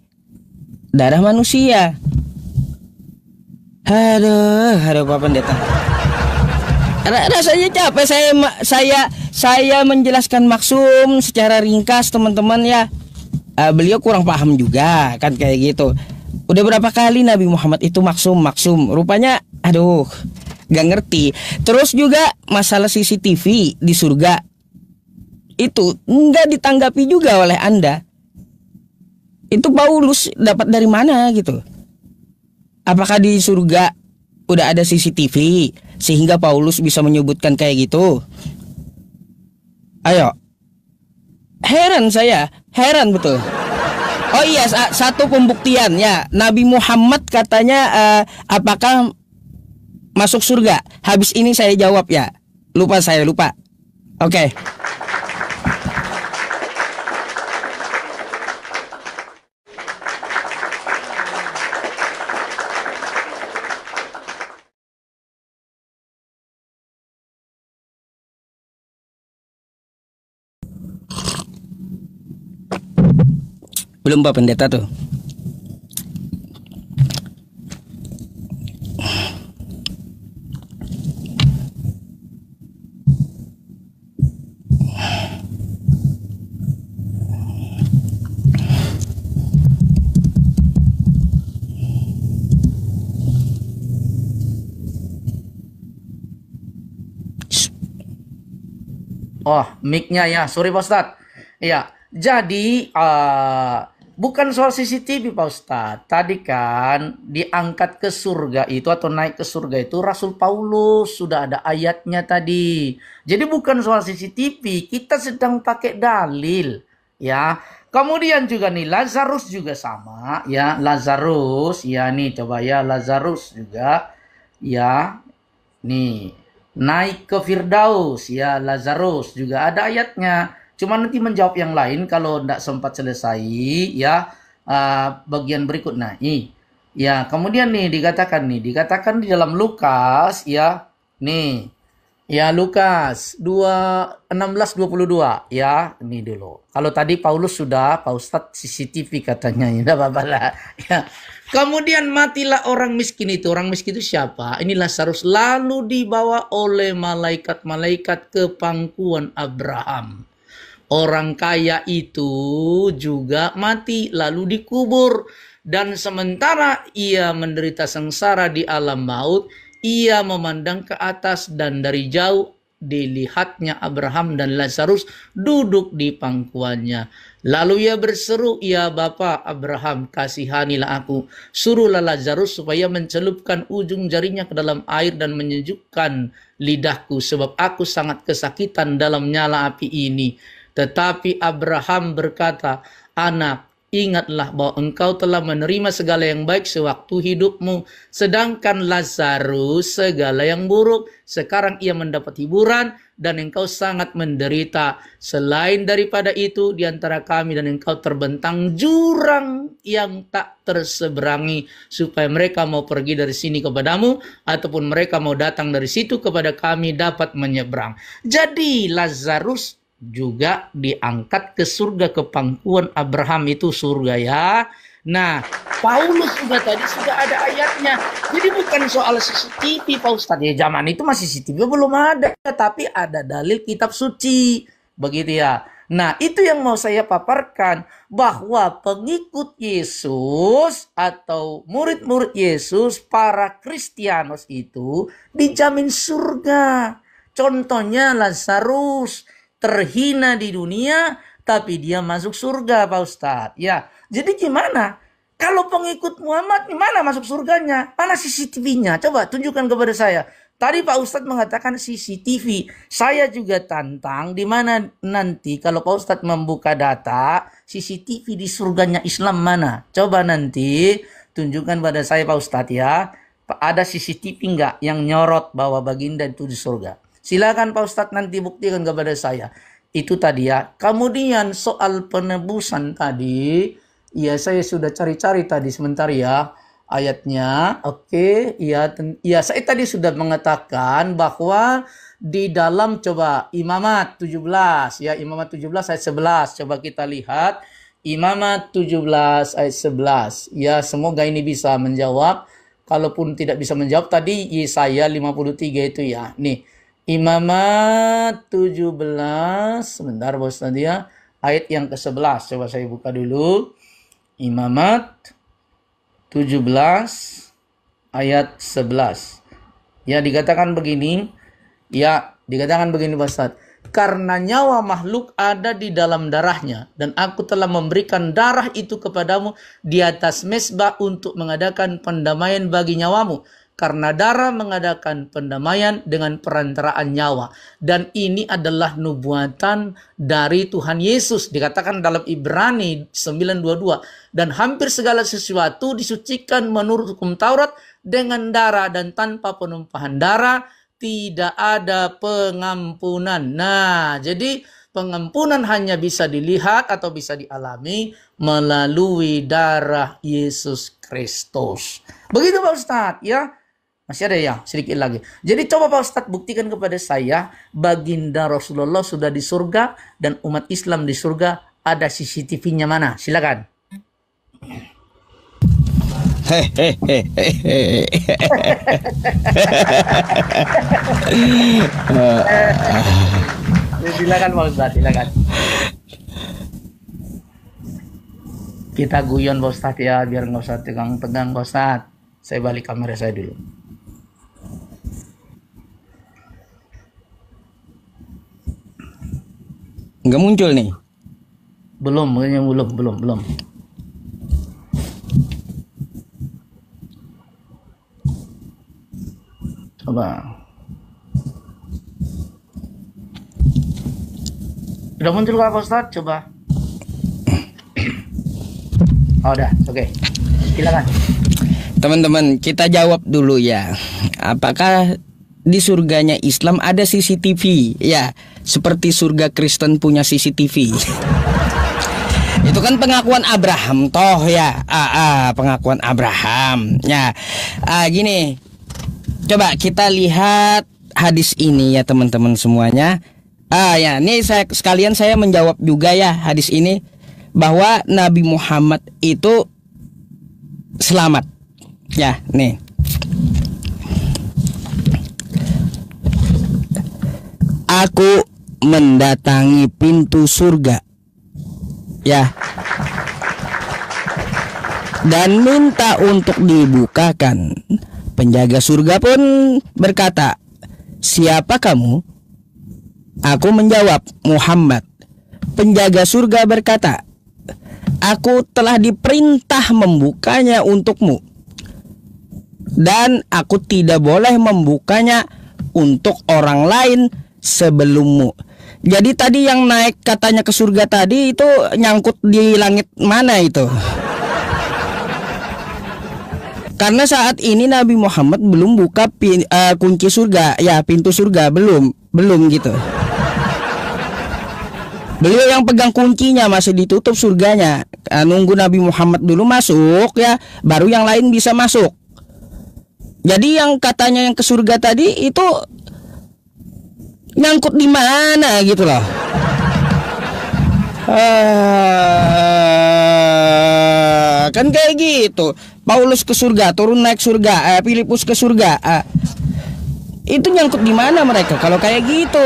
Speaker 2: darah manusia. Aduh Pak Pendeta. Rasanya capek saya menjelaskan maksum secara ringkas teman-teman ya. Beliau kurang paham juga kan kayak gitu. Udah berapa kali Nabi Muhammad itu maksum. Rupanya gak ngerti. Terus juga masalah CCTV di surga itu nggak ditanggapi juga oleh Anda. Itu Paulus dapat dari mana gitu? Apakah di surga udah ada CCTV sehingga Paulus bisa menyebutkan kayak gitu? Ayo. Heran betul. Oh iya, satu pembuktian ya. Nabi Muhammad katanya apakah masuk surga? Habis ini saya jawab ya. Saya lupa. Oke. Belum Pak Pendeta tuh.
Speaker 1: Oh, mic-nya ya. Sorry Pak Ustadz. Iya, jadi bukan soal CCTV Pak Ustadz. Tadi kan diangkat ke surga itu atau naik ke surga itu Rasul Paulus. Sudah ada ayatnya tadi. Jadi bukan soal CCTV. Kita sedang pakai dalil. Ya. Kemudian juga nih Lazarus juga sama. Ya, Lazarus. Ya nih coba ya Lazarus juga. Ya. Nih. Naik ke Firdaus, ya Lazarus juga ada ayatnya. Cuma nanti menjawab yang lain kalau tidak sempat selesai, ya bagian berikut. Nah, ya kemudian dikatakan di dalam Lukas, ya nih, ya Lukas 2:16-22, ya ini dulu. Kalau tadi Paulus sudah, Pak Ustadz CCTV katanya, ya tidak apa-apa lah, ya. Kemudian matilah orang miskin itu. Orang miskin itu siapa? Ini Lazarus. Lalu dibawa oleh malaikat-malaikat ke pangkuan Abraham. Orang kaya itu juga mati lalu dikubur. Dan sementara ia menderita sengsara di alam maut, ia memandang ke atas dan dari jauh dilihatnya Abraham dan Lazarus duduk di pangkuannya. Lalu ia berseru, "Ya Bapa Abraham, kasihanilah aku. Suruhlah Lazarus supaya mencelupkan ujung jarinya ke dalam air dan menyejukkan lidahku, sebab aku sangat kesakitan dalam nyala api ini." Tetapi Abraham berkata, "Anak, ingatlah bahwa engkau telah menerima segala yang baik sewaktu hidupmu, sedangkan Lazarus segala yang buruk. Sekarang ia mendapat hiburan dan engkau sangat menderita. Selain daripada itu, di antara kami dan engkau terbentang jurang yang tak terseberangi, supaya mereka mau pergi dari sini kepadamu, ataupun mereka mau datang dari situ kepada kami dapat menyeberang." Jadi Lazarus juga diangkat ke surga, ke pangkuan Abraham, itu surga ya. Nah, Paulus juga tadi sudah ada ayatnya. Jadi bukan soal CCTV Pak Ustadz. Ya zaman itu masih CCTV belum ada, tapi ada dalil kitab suci. Begitu ya. Nah, itu yang mau saya paparkan, bahwa pengikut Yesus atau murid-murid Yesus, para Kristianos itu dijamin surga. Contohnya Lazarus. terhina di dunia, tapi dia masuk surga, Pak Ustadz. Ya, jadi gimana? Kalau pengikut Muhammad, gimana masuk surganya? Mana CCTV-nya? Coba tunjukkan kepada saya. Tadi Pak Ustadz mengatakan CCTV. Saya juga tantang di mana nanti kalau Pak Ustadz membuka data CCTV di surganya Islam mana? Coba nanti tunjukkan pada saya Pak Ustadz ya. Ada CCTV enggak yang nyorot bahwa baginda itu di surga? Silakan Pak Ustadz nanti buktikan kepada saya. Itu tadi ya. Kemudian soal penebusan tadi, ya saya sudah cari-cari tadi sebentar ya. Ayatnya, oke, ya saya tadi sudah mengatakan bahwa di dalam coba Imamat 17 ya, Imamat 17 ayat 11, coba kita lihat Imamat 17 ayat 11 ya, semoga ini bisa menjawab. Kalaupun tidak bisa menjawab tadi Yesaya 53 itu ya. Nih, Imamat 17 sebentar bos tadi ya, ayat yang ke-11 coba saya buka dulu. Imamat 17 ayat 11. Ya, dikatakan begini. Ya, dikatakan begini Pak Ustadz. Karena nyawa makhluk ada di dalam darahnya, dan aku telah memberikan darah itu kepadamu di atas mezbah untuk mengadakan pendamaian bagi nyawamu. Karena darah mengadakan pendamaian dengan perantaraan nyawa. Dan ini adalah nubuatan dari Tuhan Yesus. Dikatakan dalam Ibrani 9:22. Dan hampir segala sesuatu disucikan menurut hukum Taurat dengan darah, dan tanpa penumpahan darah tidak ada pengampunan. Nah, jadi pengampunan hanya bisa dilihat atau bisa dialami melalui darah Yesus Kristus. Begitu Pak Ustadz ya. Masih ada ya, sedikit lagi. Jadi coba Pak Ustadz buktikan kepada saya baginda Rasulullah sudah di surga dan umat Islam di surga, ada CCTV-nya mana? Silakan. Silakan Pak Ustadz, silakan. Kita guyon Pak Ustadz ya, biar nggak usah tegang-tegang Pak Ustadz. Saya balik kamera saya dulu.
Speaker 2: Nggak muncul nih?
Speaker 1: Belum. Coba. Udah muncul Pak Ustadz? Coba. Oh, udah, oke. Silakan.
Speaker 2: Teman-teman, kita jawab dulu ya. Apakah di surganya Islam ada CCTV? Ya, seperti surga Kristen punya CCTV. Itu kan pengakuan Abraham toh ya. Pengakuan Abraham. Ya, gini. Coba kita lihat hadis ini ya teman-teman semuanya. Ya, ini saya menjawab juga ya hadis ini bahwa Nabi Muhammad itu selamat. Ya, nih. Aku mendatangi pintu surga. Ya. Dan minta untuk dibukakan. Penjaga surga pun berkata, "Siapa kamu?" Aku menjawab, "Muhammad." Penjaga surga berkata, "Aku telah diperintah membukanya untukmu, dan aku tidak boleh membukanya untuk orang lain sebelummu." Jadi tadi yang naik katanya ke surga tadi itu nyangkut di langit mana itu? Karena saat ini Nabi Muhammad belum buka kunci surga, ya pintu surga belum gitu. Beliau yang pegang kuncinya, masih ditutup surganya. Nunggu Nabi Muhammad dulu masuk ya, baru yang lain bisa masuk. Jadi yang katanya yang ke surga tadi itu nyangkut di mana gitu loh. Kan kayak gitu. Paulus ke surga, turun naik surga, Filipus ke surga. Itu nyangkut di mana mereka kalau kayak gitu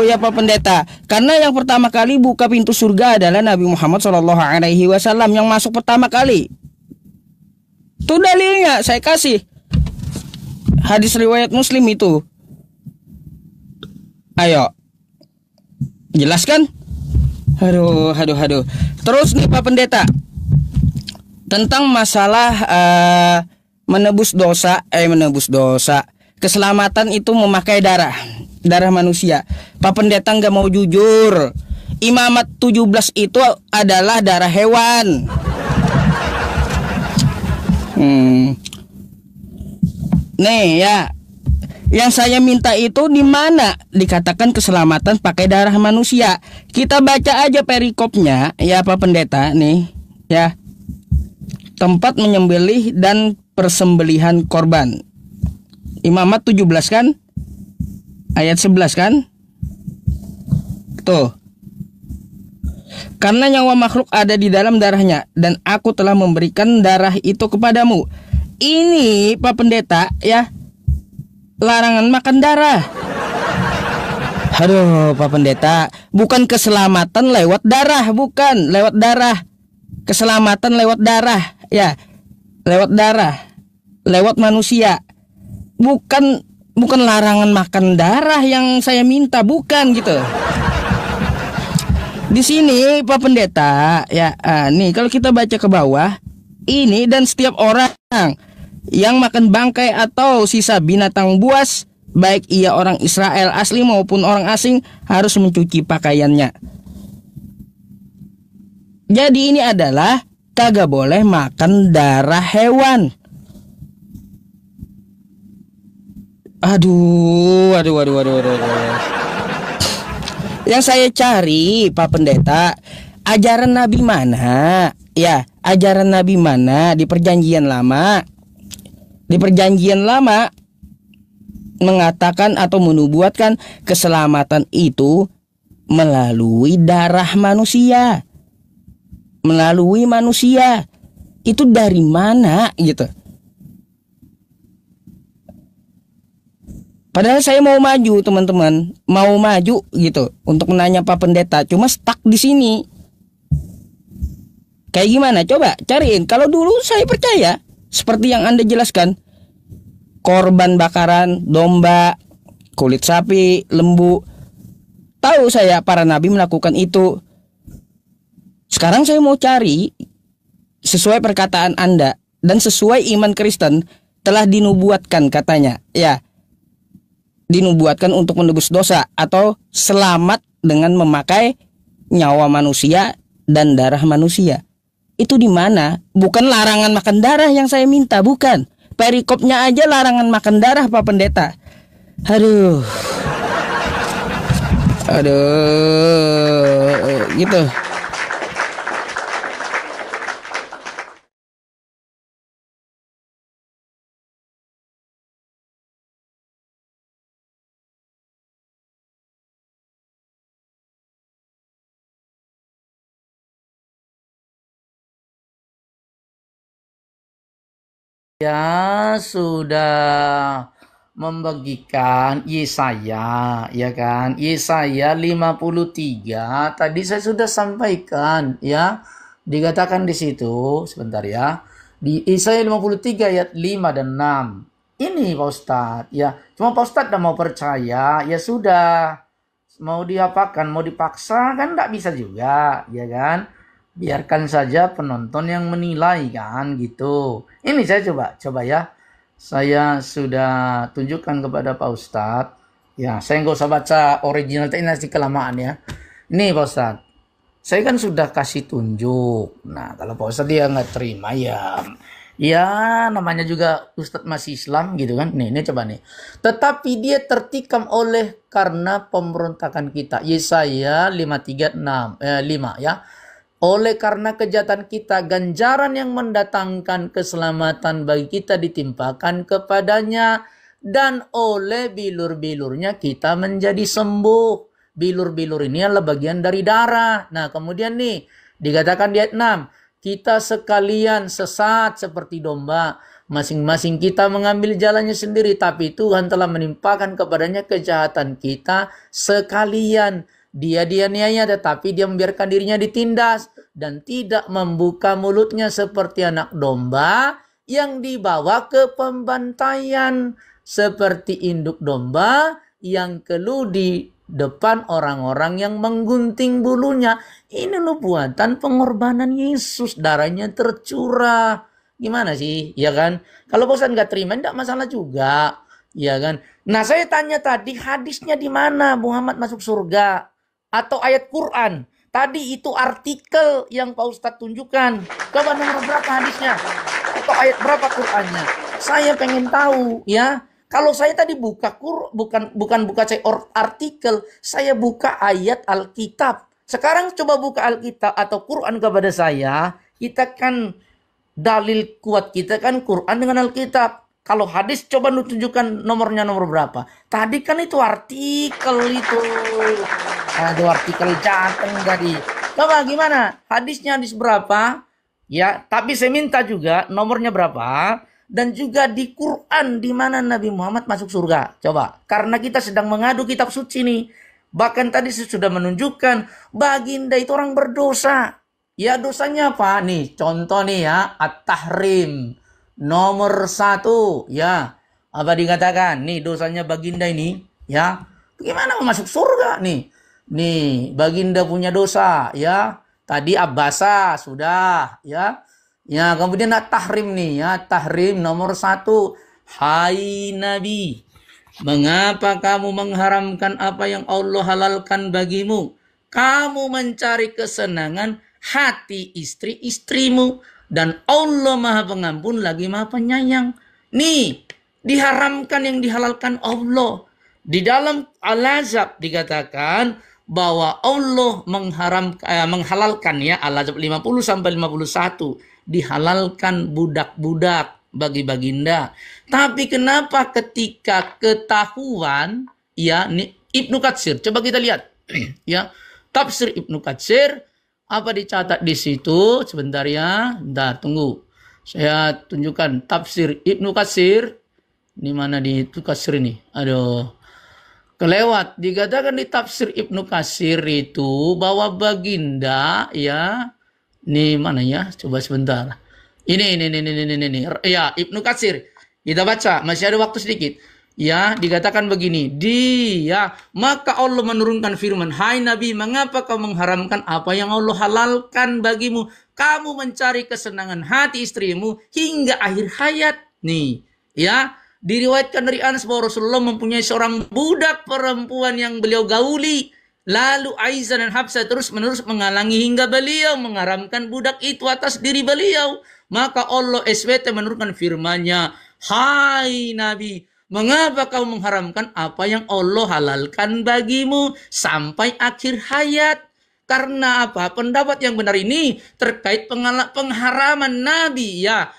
Speaker 2: ya Pak Pendeta? Karena yang pertama kali buka pintu surga adalah Nabi Muhammad SAW yang masuk pertama kali. Itu dalilnya saya kasih. Hadis riwayat Muslim itu. Ayo. Jelas kan? Aduh. Terus nih Pak Pendeta, tentang masalah menebus dosa, keselamatan itu memakai darah manusia. Pak Pendeta nggak mau jujur. Imamat 17 itu adalah darah hewan. Nih ya, yang saya minta itu di mana dikatakan keselamatan pakai darah manusia. Kita baca aja perikopnya ya Pak Pendeta nih ya. Tempat menyembelih dan persembelihan korban. Imamat 17 kan? Ayat 11 kan? Tuh. Karena nyawa makhluk ada di dalam darahnya, dan aku telah memberikan darah itu kepadamu. Ini Pak Pendeta ya, larangan makan darah. Aduh Pak Pendeta, bukan keselamatan lewat darah, bukan lewat darah. Keselamatan lewat darah ya, lewat darah, lewat manusia. Bukan larangan makan darah yang saya minta, bukan gitu. Di sini Pak Pendeta ya, nih kalau kita baca ke bawah ini, dan setiap orang yang makan bangkai atau sisa binatang buas, baik ia orang Israel asli maupun orang asing, harus mencuci pakaiannya. Jadi ini adalah kagak boleh makan darah hewan. Aduh. Yang saya cari Pak Pendeta, ajaran Nabi mana? Ya, ajaran Nabi mana di Perjanjian Lama? Di Perjanjian Lama mengatakan atau menubuatkan keselamatan itu melalui darah manusia. Melalui manusia. Itu dari mana gitu? Padahal saya mau maju teman-teman, mau maju gitu untuk menanya Pak Pendeta, cuma stuck di sini. Kayak gimana? Coba cariin. Kalau dulu saya percaya seperti yang Anda jelaskan, korban bakaran domba, kulit sapi, lembu. Tahu saya para nabi melakukan itu. Sekarang saya mau cari sesuai perkataan Anda dan sesuai iman Kristen telah dinubuatkan katanya. Ya. Dinubuatkan untuk menebus dosa atau selamat dengan memakai nyawa manusia dan darah manusia. Itu di mana? Bukan larangan makan darah yang saya minta, bukan. Perikopnya aja larangan makan darah Pak Pendeta. Aduh. Gitu.
Speaker 1: Ya sudah membagikan Yesaya, ya kan? Yesaya 53 tadi saya sudah sampaikan ya. Dikatakan di situ, sebentar ya. Di Yesaya 53 ayat 5 dan 6. Ini Pak Ustadz ya. Cuma Pak Ustadz tidak mau percaya, ya sudah. Mau diapakan, mau dipaksa kan tidak bisa juga, ya kan? Biarkan saja penonton yang menilai kan gitu. Ini saya coba ya. Saya sudah tunjukkan kepada Pak Ustadz. Ya, saya nggak usah baca original, ini nanti kelamaan ya. Ini Pak Ustadz, saya kan sudah kasih tunjuk. Nah, kalau Pak Ustadz dia nggak terima ya namanya juga Ustadz masih Islam gitu kan. Ini coba nih. Tetapi dia tertikam oleh karena pemberontakan kita. Yesaya 5 ya. Oleh karena kejahatan kita, ganjaran yang mendatangkan keselamatan bagi kita ditimpakan kepadanya. Dan oleh bilur-bilurnya kita menjadi sembuh. Bilur-bilur ini adalah bagian dari darah. Nah kemudian nih, dikatakan di ayat 6. Kita sekalian sesat seperti domba. Masing-masing kita mengambil jalannya sendiri. Tapi Tuhan telah menimpakan kepadanya kejahatan kita sekalian. Dia dianiaya tetapi dia membiarkan dirinya ditindas dan tidak membuka mulutnya seperti anak domba yang dibawa ke pembantaian, seperti induk domba yang keluh depan orang-orang yang menggunting bulunya. Ini nubuatan pengorbanan Yesus, darahnya tercurah. Gimana sih, ya kan? Kalau Pak Ustadz nggak terima, tidak masalah juga, ya kan? Nah, saya tanya tadi, hadisnya di mana Muhammad masuk surga? Atau ayat Quran? Tadi itu artikel yang Pak Ustadz tunjukkan. Coba nomor berapa hadisnya? Atau ayat berapa Qurannya? Saya pengen tahu, ya. Kalau saya tadi buka bukan buka artikel, saya buka ayat Alkitab. Sekarang coba buka Alkitab atau Quran kepada saya. Kita kan dalil kuat kita kan Quran dengan Alkitab. Kalau hadis coba tunjukkan nomornya nomor berapa. Tadi kan itu artikel itu. Ada artikel jateng tadi. Coba gimana? Hadisnya hadis berapa? Ya, tapi saya minta juga nomornya berapa. Dan juga di Quran di mana Nabi Muhammad masuk surga. Coba, karena kita sedang mengadu kitab suci nih. Bahkan tadi saya sudah menunjukkan baginda itu orang berdosa. Ya, dosanya apa? Nih, contoh nih ya, At-Tahrim. Nomor 1, ya. Apa dikatakan? Nih, dosanya baginda ini, ya. Gimana mau masuk surga nih? Nih, baginda punya dosa, ya. Tadi Abbasa, sudah, ya. Ya, kemudian tahrim nih ya, tahrim nomor 1. Hai Nabi, mengapa kamu mengharamkan apa yang Allah halalkan bagimu? Kamu mencari kesenangan hati istri-istrimu dan Allah Maha Pengampun lagi Maha Penyayang. Nih, diharamkan yang dihalalkan Allah. Di dalam Al-Ahzab dikatakan bahwa Allah menghalalkan ya, Al-Ahzab 50 sampai 51. Dihalalkan budak-budak bagi baginda. Tapi kenapa ketika ketahuan ya, Ibnu Katsir, coba kita lihat ya, tafsir Ibnu Katsir apa dicatat di situ? Sebentar ya, bentar tunggu. Saya tunjukkan tafsir Ibnu Katsir. Di mana di Ibnu Katsir ini? Aduh. Kelewat. Dikatakan di tafsir Ibnu Katsir itu bahwa baginda ya, ini mana ya? Coba sebentar. Ini. Ya, Ibnu Katsir. Kita baca, masih ada waktu sedikit. Ya, dikatakan begini. Maka Allah menurunkan firman, hai Nabi, mengapa kau mengharamkan apa yang Allah halalkan bagimu? Kamu mencari kesenangan hati istrimu hingga akhir hayat. Nih, ya. Diriwayatkan dari Anas bahwa Rasulullah mempunyai seorang budak perempuan yang beliau gauli. Lalu Aisyah dan Hafsah terus-menerus menghalangi hingga beliau mengharamkan budak itu atas diri beliau. Maka Allah SWT menurunkan firman-Nya, hai Nabi, mengapa kau mengharamkan apa yang Allah halalkan bagimu sampai akhir hayat? Karena apa? Pendapat yang benar ini terkait pengharaman Nabi ya,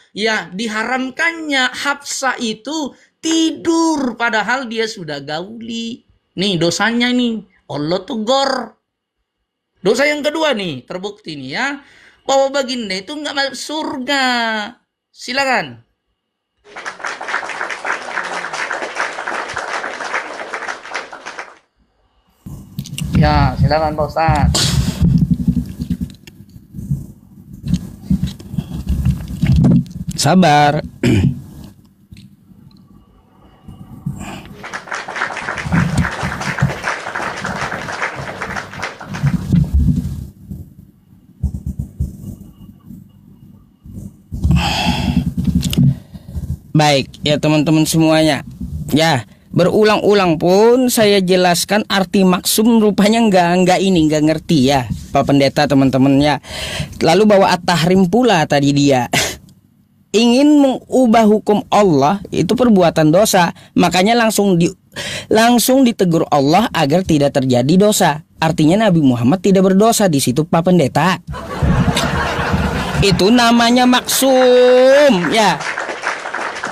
Speaker 1: diharamkannya Hafsah itu tidur padahal dia sudah gauli. Nih dosanya nih. Allah tegur. Dosa yang kedua nih, terbukti nih ya, bahwa baginda itu nggak masuk surga. Silakan. Ya, silakan Pak Ustaz.
Speaker 2: Sabar. Baik, ya teman-teman semuanya. Ya, berulang-ulang pun saya jelaskan arti maksum, rupanya nggak ngerti ya Pak Pendeta, teman-teman ya. Lalu bawa at-tahrim pula tadi dia. Ingin mengubah hukum Allah itu perbuatan dosa, makanya langsung ditegur Allah agar tidak terjadi dosa. Artinya Nabi Muhammad tidak berdosa di situ Pak Pendeta. Itu namanya maksum ya.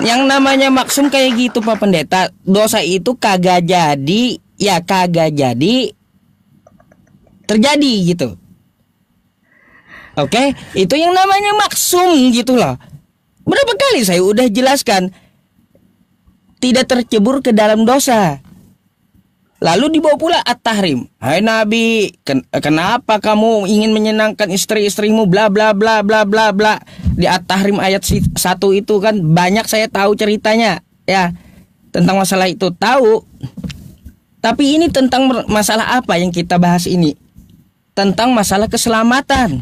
Speaker 2: Yang namanya maksum kayak gitu Pak Pendeta. Dosa itu kagak jadi terjadi gitu. Oke, itu yang namanya maksum gitu loh. Berapa kali saya udah jelaskan, tidak tercebur ke dalam dosa. Lalu dibawa pula at-tahrim. Hai Nabi, kenapa kamu ingin menyenangkan istri-istrimu bla bla bla bla bla bla. Di at-tahrim ayat 1 itu kan banyak saya tahu ceritanya ya tentang masalah itu, tahu. Tapi ini tentang masalah apa yang kita bahas ini? Tentang masalah keselamatan.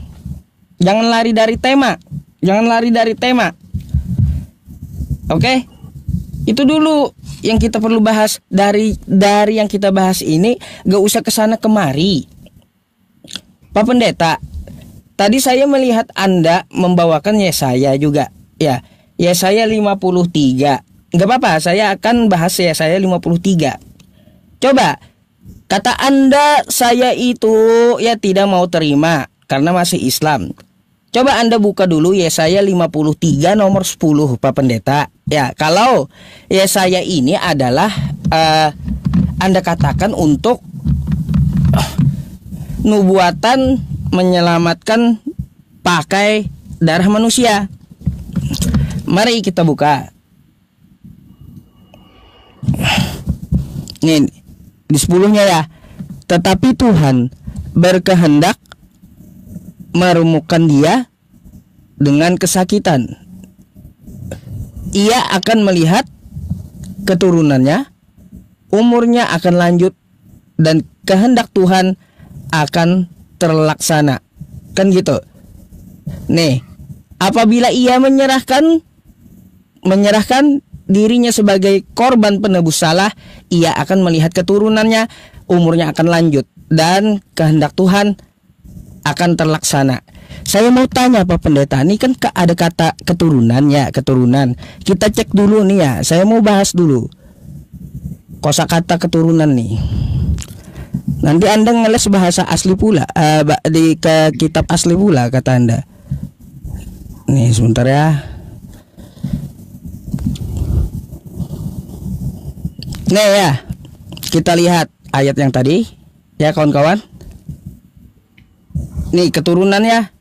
Speaker 2: Jangan lari dari tema. Jangan lari dari tema. Oke? Itu dulu yang kita perlu bahas. Dari yang kita bahas ini gak usah kesana kemari. Pak Pendeta, tadi saya melihat Anda membawakan Yesaya juga. Ya, Yesaya 53. Gak apa-apa, saya akan bahas Yesaya 53. Coba, kata Anda saya itu ya tidak mau terima karena masih Islam. Coba Anda buka dulu Yesaya 53 nomor 10, Pak Pendeta. Ya, kalau Yesaya ini adalah Anda katakan untuk nubuatan menyelamatkan pakai darah manusia. Mari kita buka. Nih, di 10-nya ya. Tetapi Tuhan berkehendak meremukkan dia dengan kesakitan. Ia akan melihat keturunannya, umurnya akan lanjut, dan kehendak Tuhan akan terlaksana. Kan gitu. Nih, apabila ia menyerahkan dirinya sebagai korban penebus salah, ia akan melihat keturunannya, umurnya akan lanjut, dan kehendak Tuhan akan terlaksana. Saya mau tanya Pak Pendeta, ini kan ada kata keturunan ya, keturunan. Kita cek dulu nih ya, saya mau bahas dulu kosakata keturunan nih. Nanti Anda ngeles bahasa asli pula, ke kitab asli pula kata Anda. Nih sebentar ya. Nih ya, kita lihat ayat yang tadi ya kawan-kawan. Nih keturunan ya.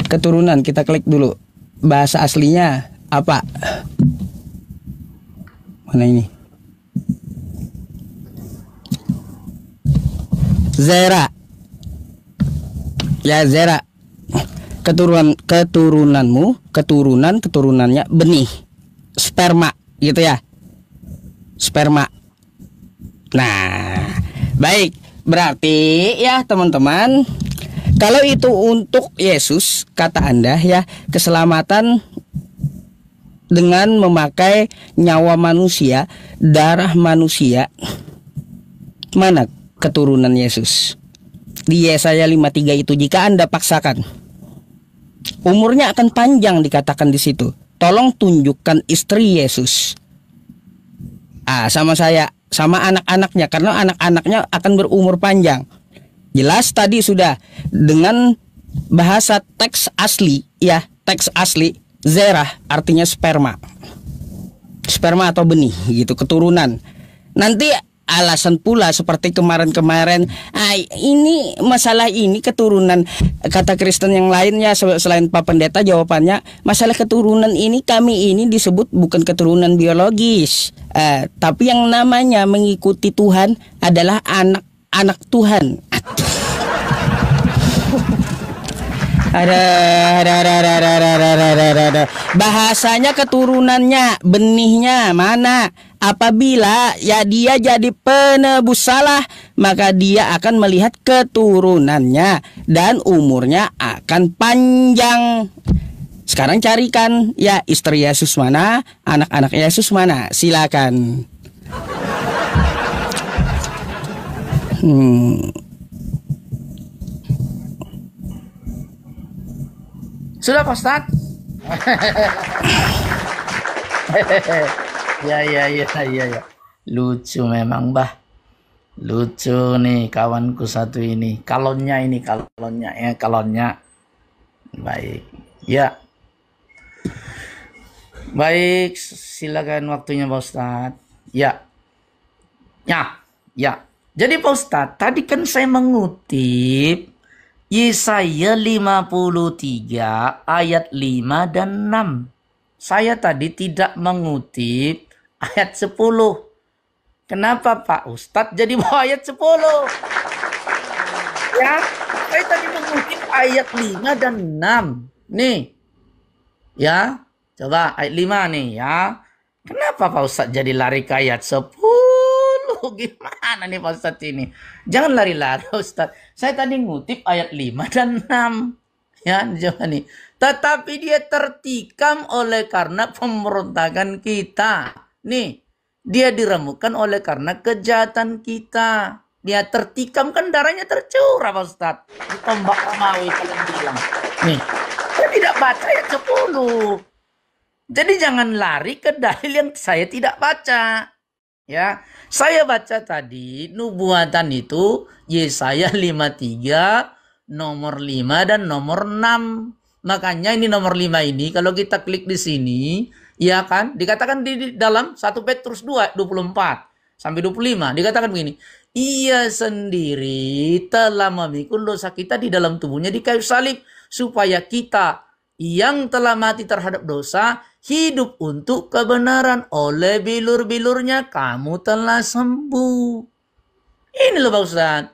Speaker 2: Keturunan, kita klik dulu. Bahasa aslinya apa? Mana ini? Zera. Ya, Zera. Keturunannya benih. Sperma, gitu ya. Sperma. Nah, baik. Berarti ya teman-teman, kalau itu untuk Yesus, kata Anda ya, keselamatan dengan memakai nyawa manusia, darah manusia. Mana keturunan Yesus? Di Yesaya 53 itu jika Anda paksakan, umurnya akan panjang dikatakan di situ. Tolong tunjukkan istri Yesus. Sama saya, sama anak-anaknya, karena anak-anaknya akan berumur panjang. Jelas tadi sudah dengan bahasa teks asli ya, teks asli zerah artinya sperma. Sperma atau benih gitu, keturunan. Nanti alasan pula seperti kemarin-kemarin, ini masalah ini keturunan, kata Kristen yang lainnya selain Pak Pendeta jawabannya, masalah keturunan ini kami ini disebut bukan keturunan biologis, tapi yang namanya mengikuti Tuhan adalah anak Tuhan. Ada. Bahasanya keturunannya, benihnya mana? Apabila ya dia jadi penebus salah, maka dia akan melihat keturunannya dan umurnya akan panjang. Sekarang carikan ya istri Yesus mana, anak-anak Yesus mana? Silakan.
Speaker 1: Sudah Pak Ustaz? Ya. Lucu memang, Bah. Lucu nih kawanku satu ini. Kalonnya. Baik. Ya. Baik, silakan waktunya Pak Ustaz. Ya. Jadi Pak Ustaz, tadi kan saya mengutip Yesaya 53 ayat 5 dan 6. Saya tadi tidak mengutip ayat 10. Kenapa Pak Ustadz jadi bawa ayat 10? Ya, saya tadi mengutip ayat 5 dan 6. Nih. Ya, coba ayat 5 nih ya. Kenapa Pak Ustadz jadi lari ke ayat 10? Aduh, gimana nih Pak Ustadz ini? Jangan lari-lari Ustadz. Saya tadi ngutip ayat 5 dan 6. Ya, coba nih. Tetapi dia tertikam oleh karena pemberontakan kita. Nih, dia diremukkan oleh karena kejahatan kita. Dia tertikam, kan darahnya tercurah Pak Ustadz. Tombak Romawi kalian bilang. Nih, saya tidak baca ayat 10. Jadi jangan lari ke dalil yang saya tidak baca. Ya, saya baca tadi nubuatan itu Yesaya 53 nomor 5 dan nomor 6. Makanya ini nomor 5 ini kalau kita klik di sini, ya kan, dikatakan di dalam 1 Petrus 2 24 sampai 25 dikatakan begini. Ia sendiri telah memikul dosa kita di dalam tubuhnya di kayu salib supaya kita yang telah mati terhadap dosa hidup untuk kebenaran. Oleh bilur-bilurnya kamu telah sembuh. Ini loh Pak Ustadz.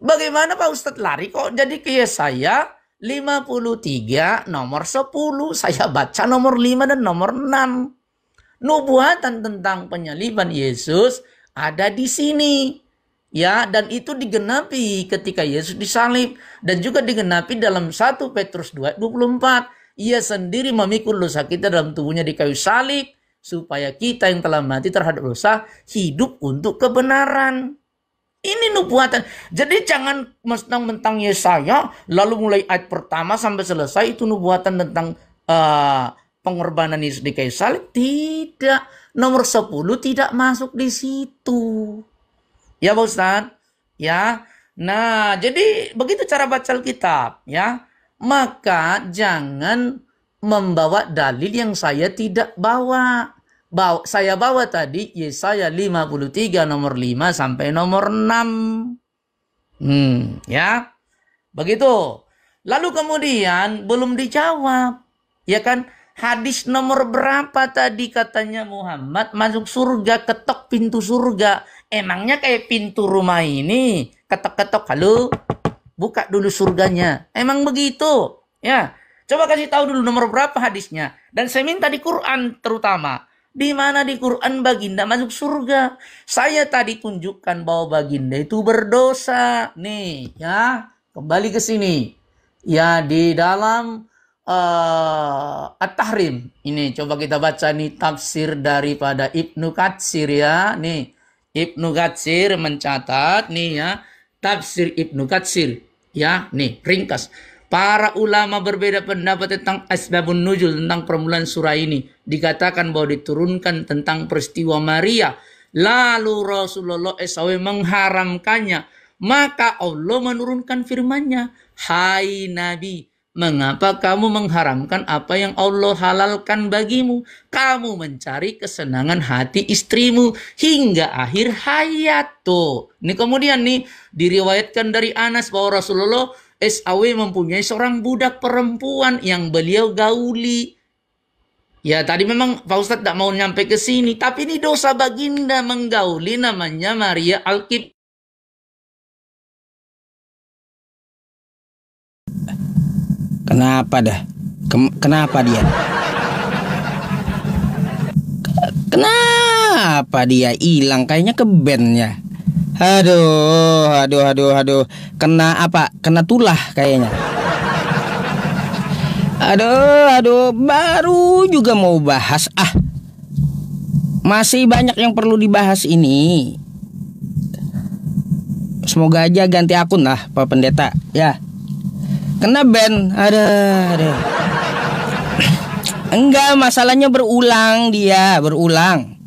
Speaker 1: Bagaimana Pak Ustadz lari kok jadi ke Yesaya 53 nomor 10. Saya baca nomor 5 dan nomor 6. Nubuatan tentang penyaliban Yesus ada di sini. Ya, dan itu digenapi ketika Yesus disalib. Dan juga digenapi dalam 1 Petrus 2 24. Ia sendiri memikul dosa kita dalam tubuhnya di kayu salib. Supaya kita yang telah mati terhadap dosa hidup untuk kebenaran. Ini nubuatan. Jadi jangan mentang-mentang Yesaya lalu mulai ayat pertama sampai selesai itu nubuatan tentang pengorbanan Yesus di kayu salib. Tidak. Nomor 10 tidak masuk di situ. Ya Pak Ustadz. Ya. Nah, jadi begitu cara baca Alkitab. Ya. Maka jangan membawa dalil yang saya tidak bawa. Saya bawa tadi Yesaya 53 nomor 5 sampai nomor 6. Ya. Begitu. Lalu kemudian belum dijawab. Ya kan? Hadis nomor berapa tadi katanya Muhammad masuk surga, ketok pintu surga. Emangnya kayak pintu rumah ini, ketok-ketok, halo, buka dulu surganya. Emang begitu? Ya. Coba kasih tahu dulu nomor berapa hadisnya. Dan saya minta di Quran terutama. Di mana di Quran baginda masuk surga? Saya tadi tunjukkan bahwa baginda itu berdosa. Nih, ya. Kembali ke sini. Ya, di dalam At-Tahrim. Ini coba kita baca nih tafsir daripada Ibnu Katsir ya. Nih, Ibnu Katsir mencatat nih ya. Tafsir Ibnu Katsir. Ya, nih ringkas. Para ulama berbeda pendapat tentang asbabun nuzul, tentang permulaan surah ini. Dikatakan bahwa diturunkan tentang peristiwa Maria. Lalu Rasulullah SAW mengharamkannya. Maka Allah menurunkan firman-Nya. Hai Nabi, mengapa kamu mengharamkan apa yang Allah halalkan bagimu? Kamu mencari kesenangan hati istrimu hingga akhir hayat. Tuh. Ini kemudian nih diriwayatkan dari Anas bahwa Rasulullah SAW mempunyai seorang budak perempuan yang beliau gauli. Ya tadi memang Pak Ustadz tidak mau nyampe ke sini. Tapi ini dosa baginda menggauli namanya Maria Al-Qib.
Speaker 2: Kenapa dah? Kenapa dia? Kenapa dia hilang? Kayaknya ke bandnya. Aduh. Kena apa? Kena tulah kayaknya. Aduh. Baru juga mau bahas. Masih banyak yang perlu dibahas ini. Semoga aja ganti akun lah Pak Pendeta. Ya. Kena ban. Aduh. Enggak, masalahnya berulang dia. Berulang-ulang.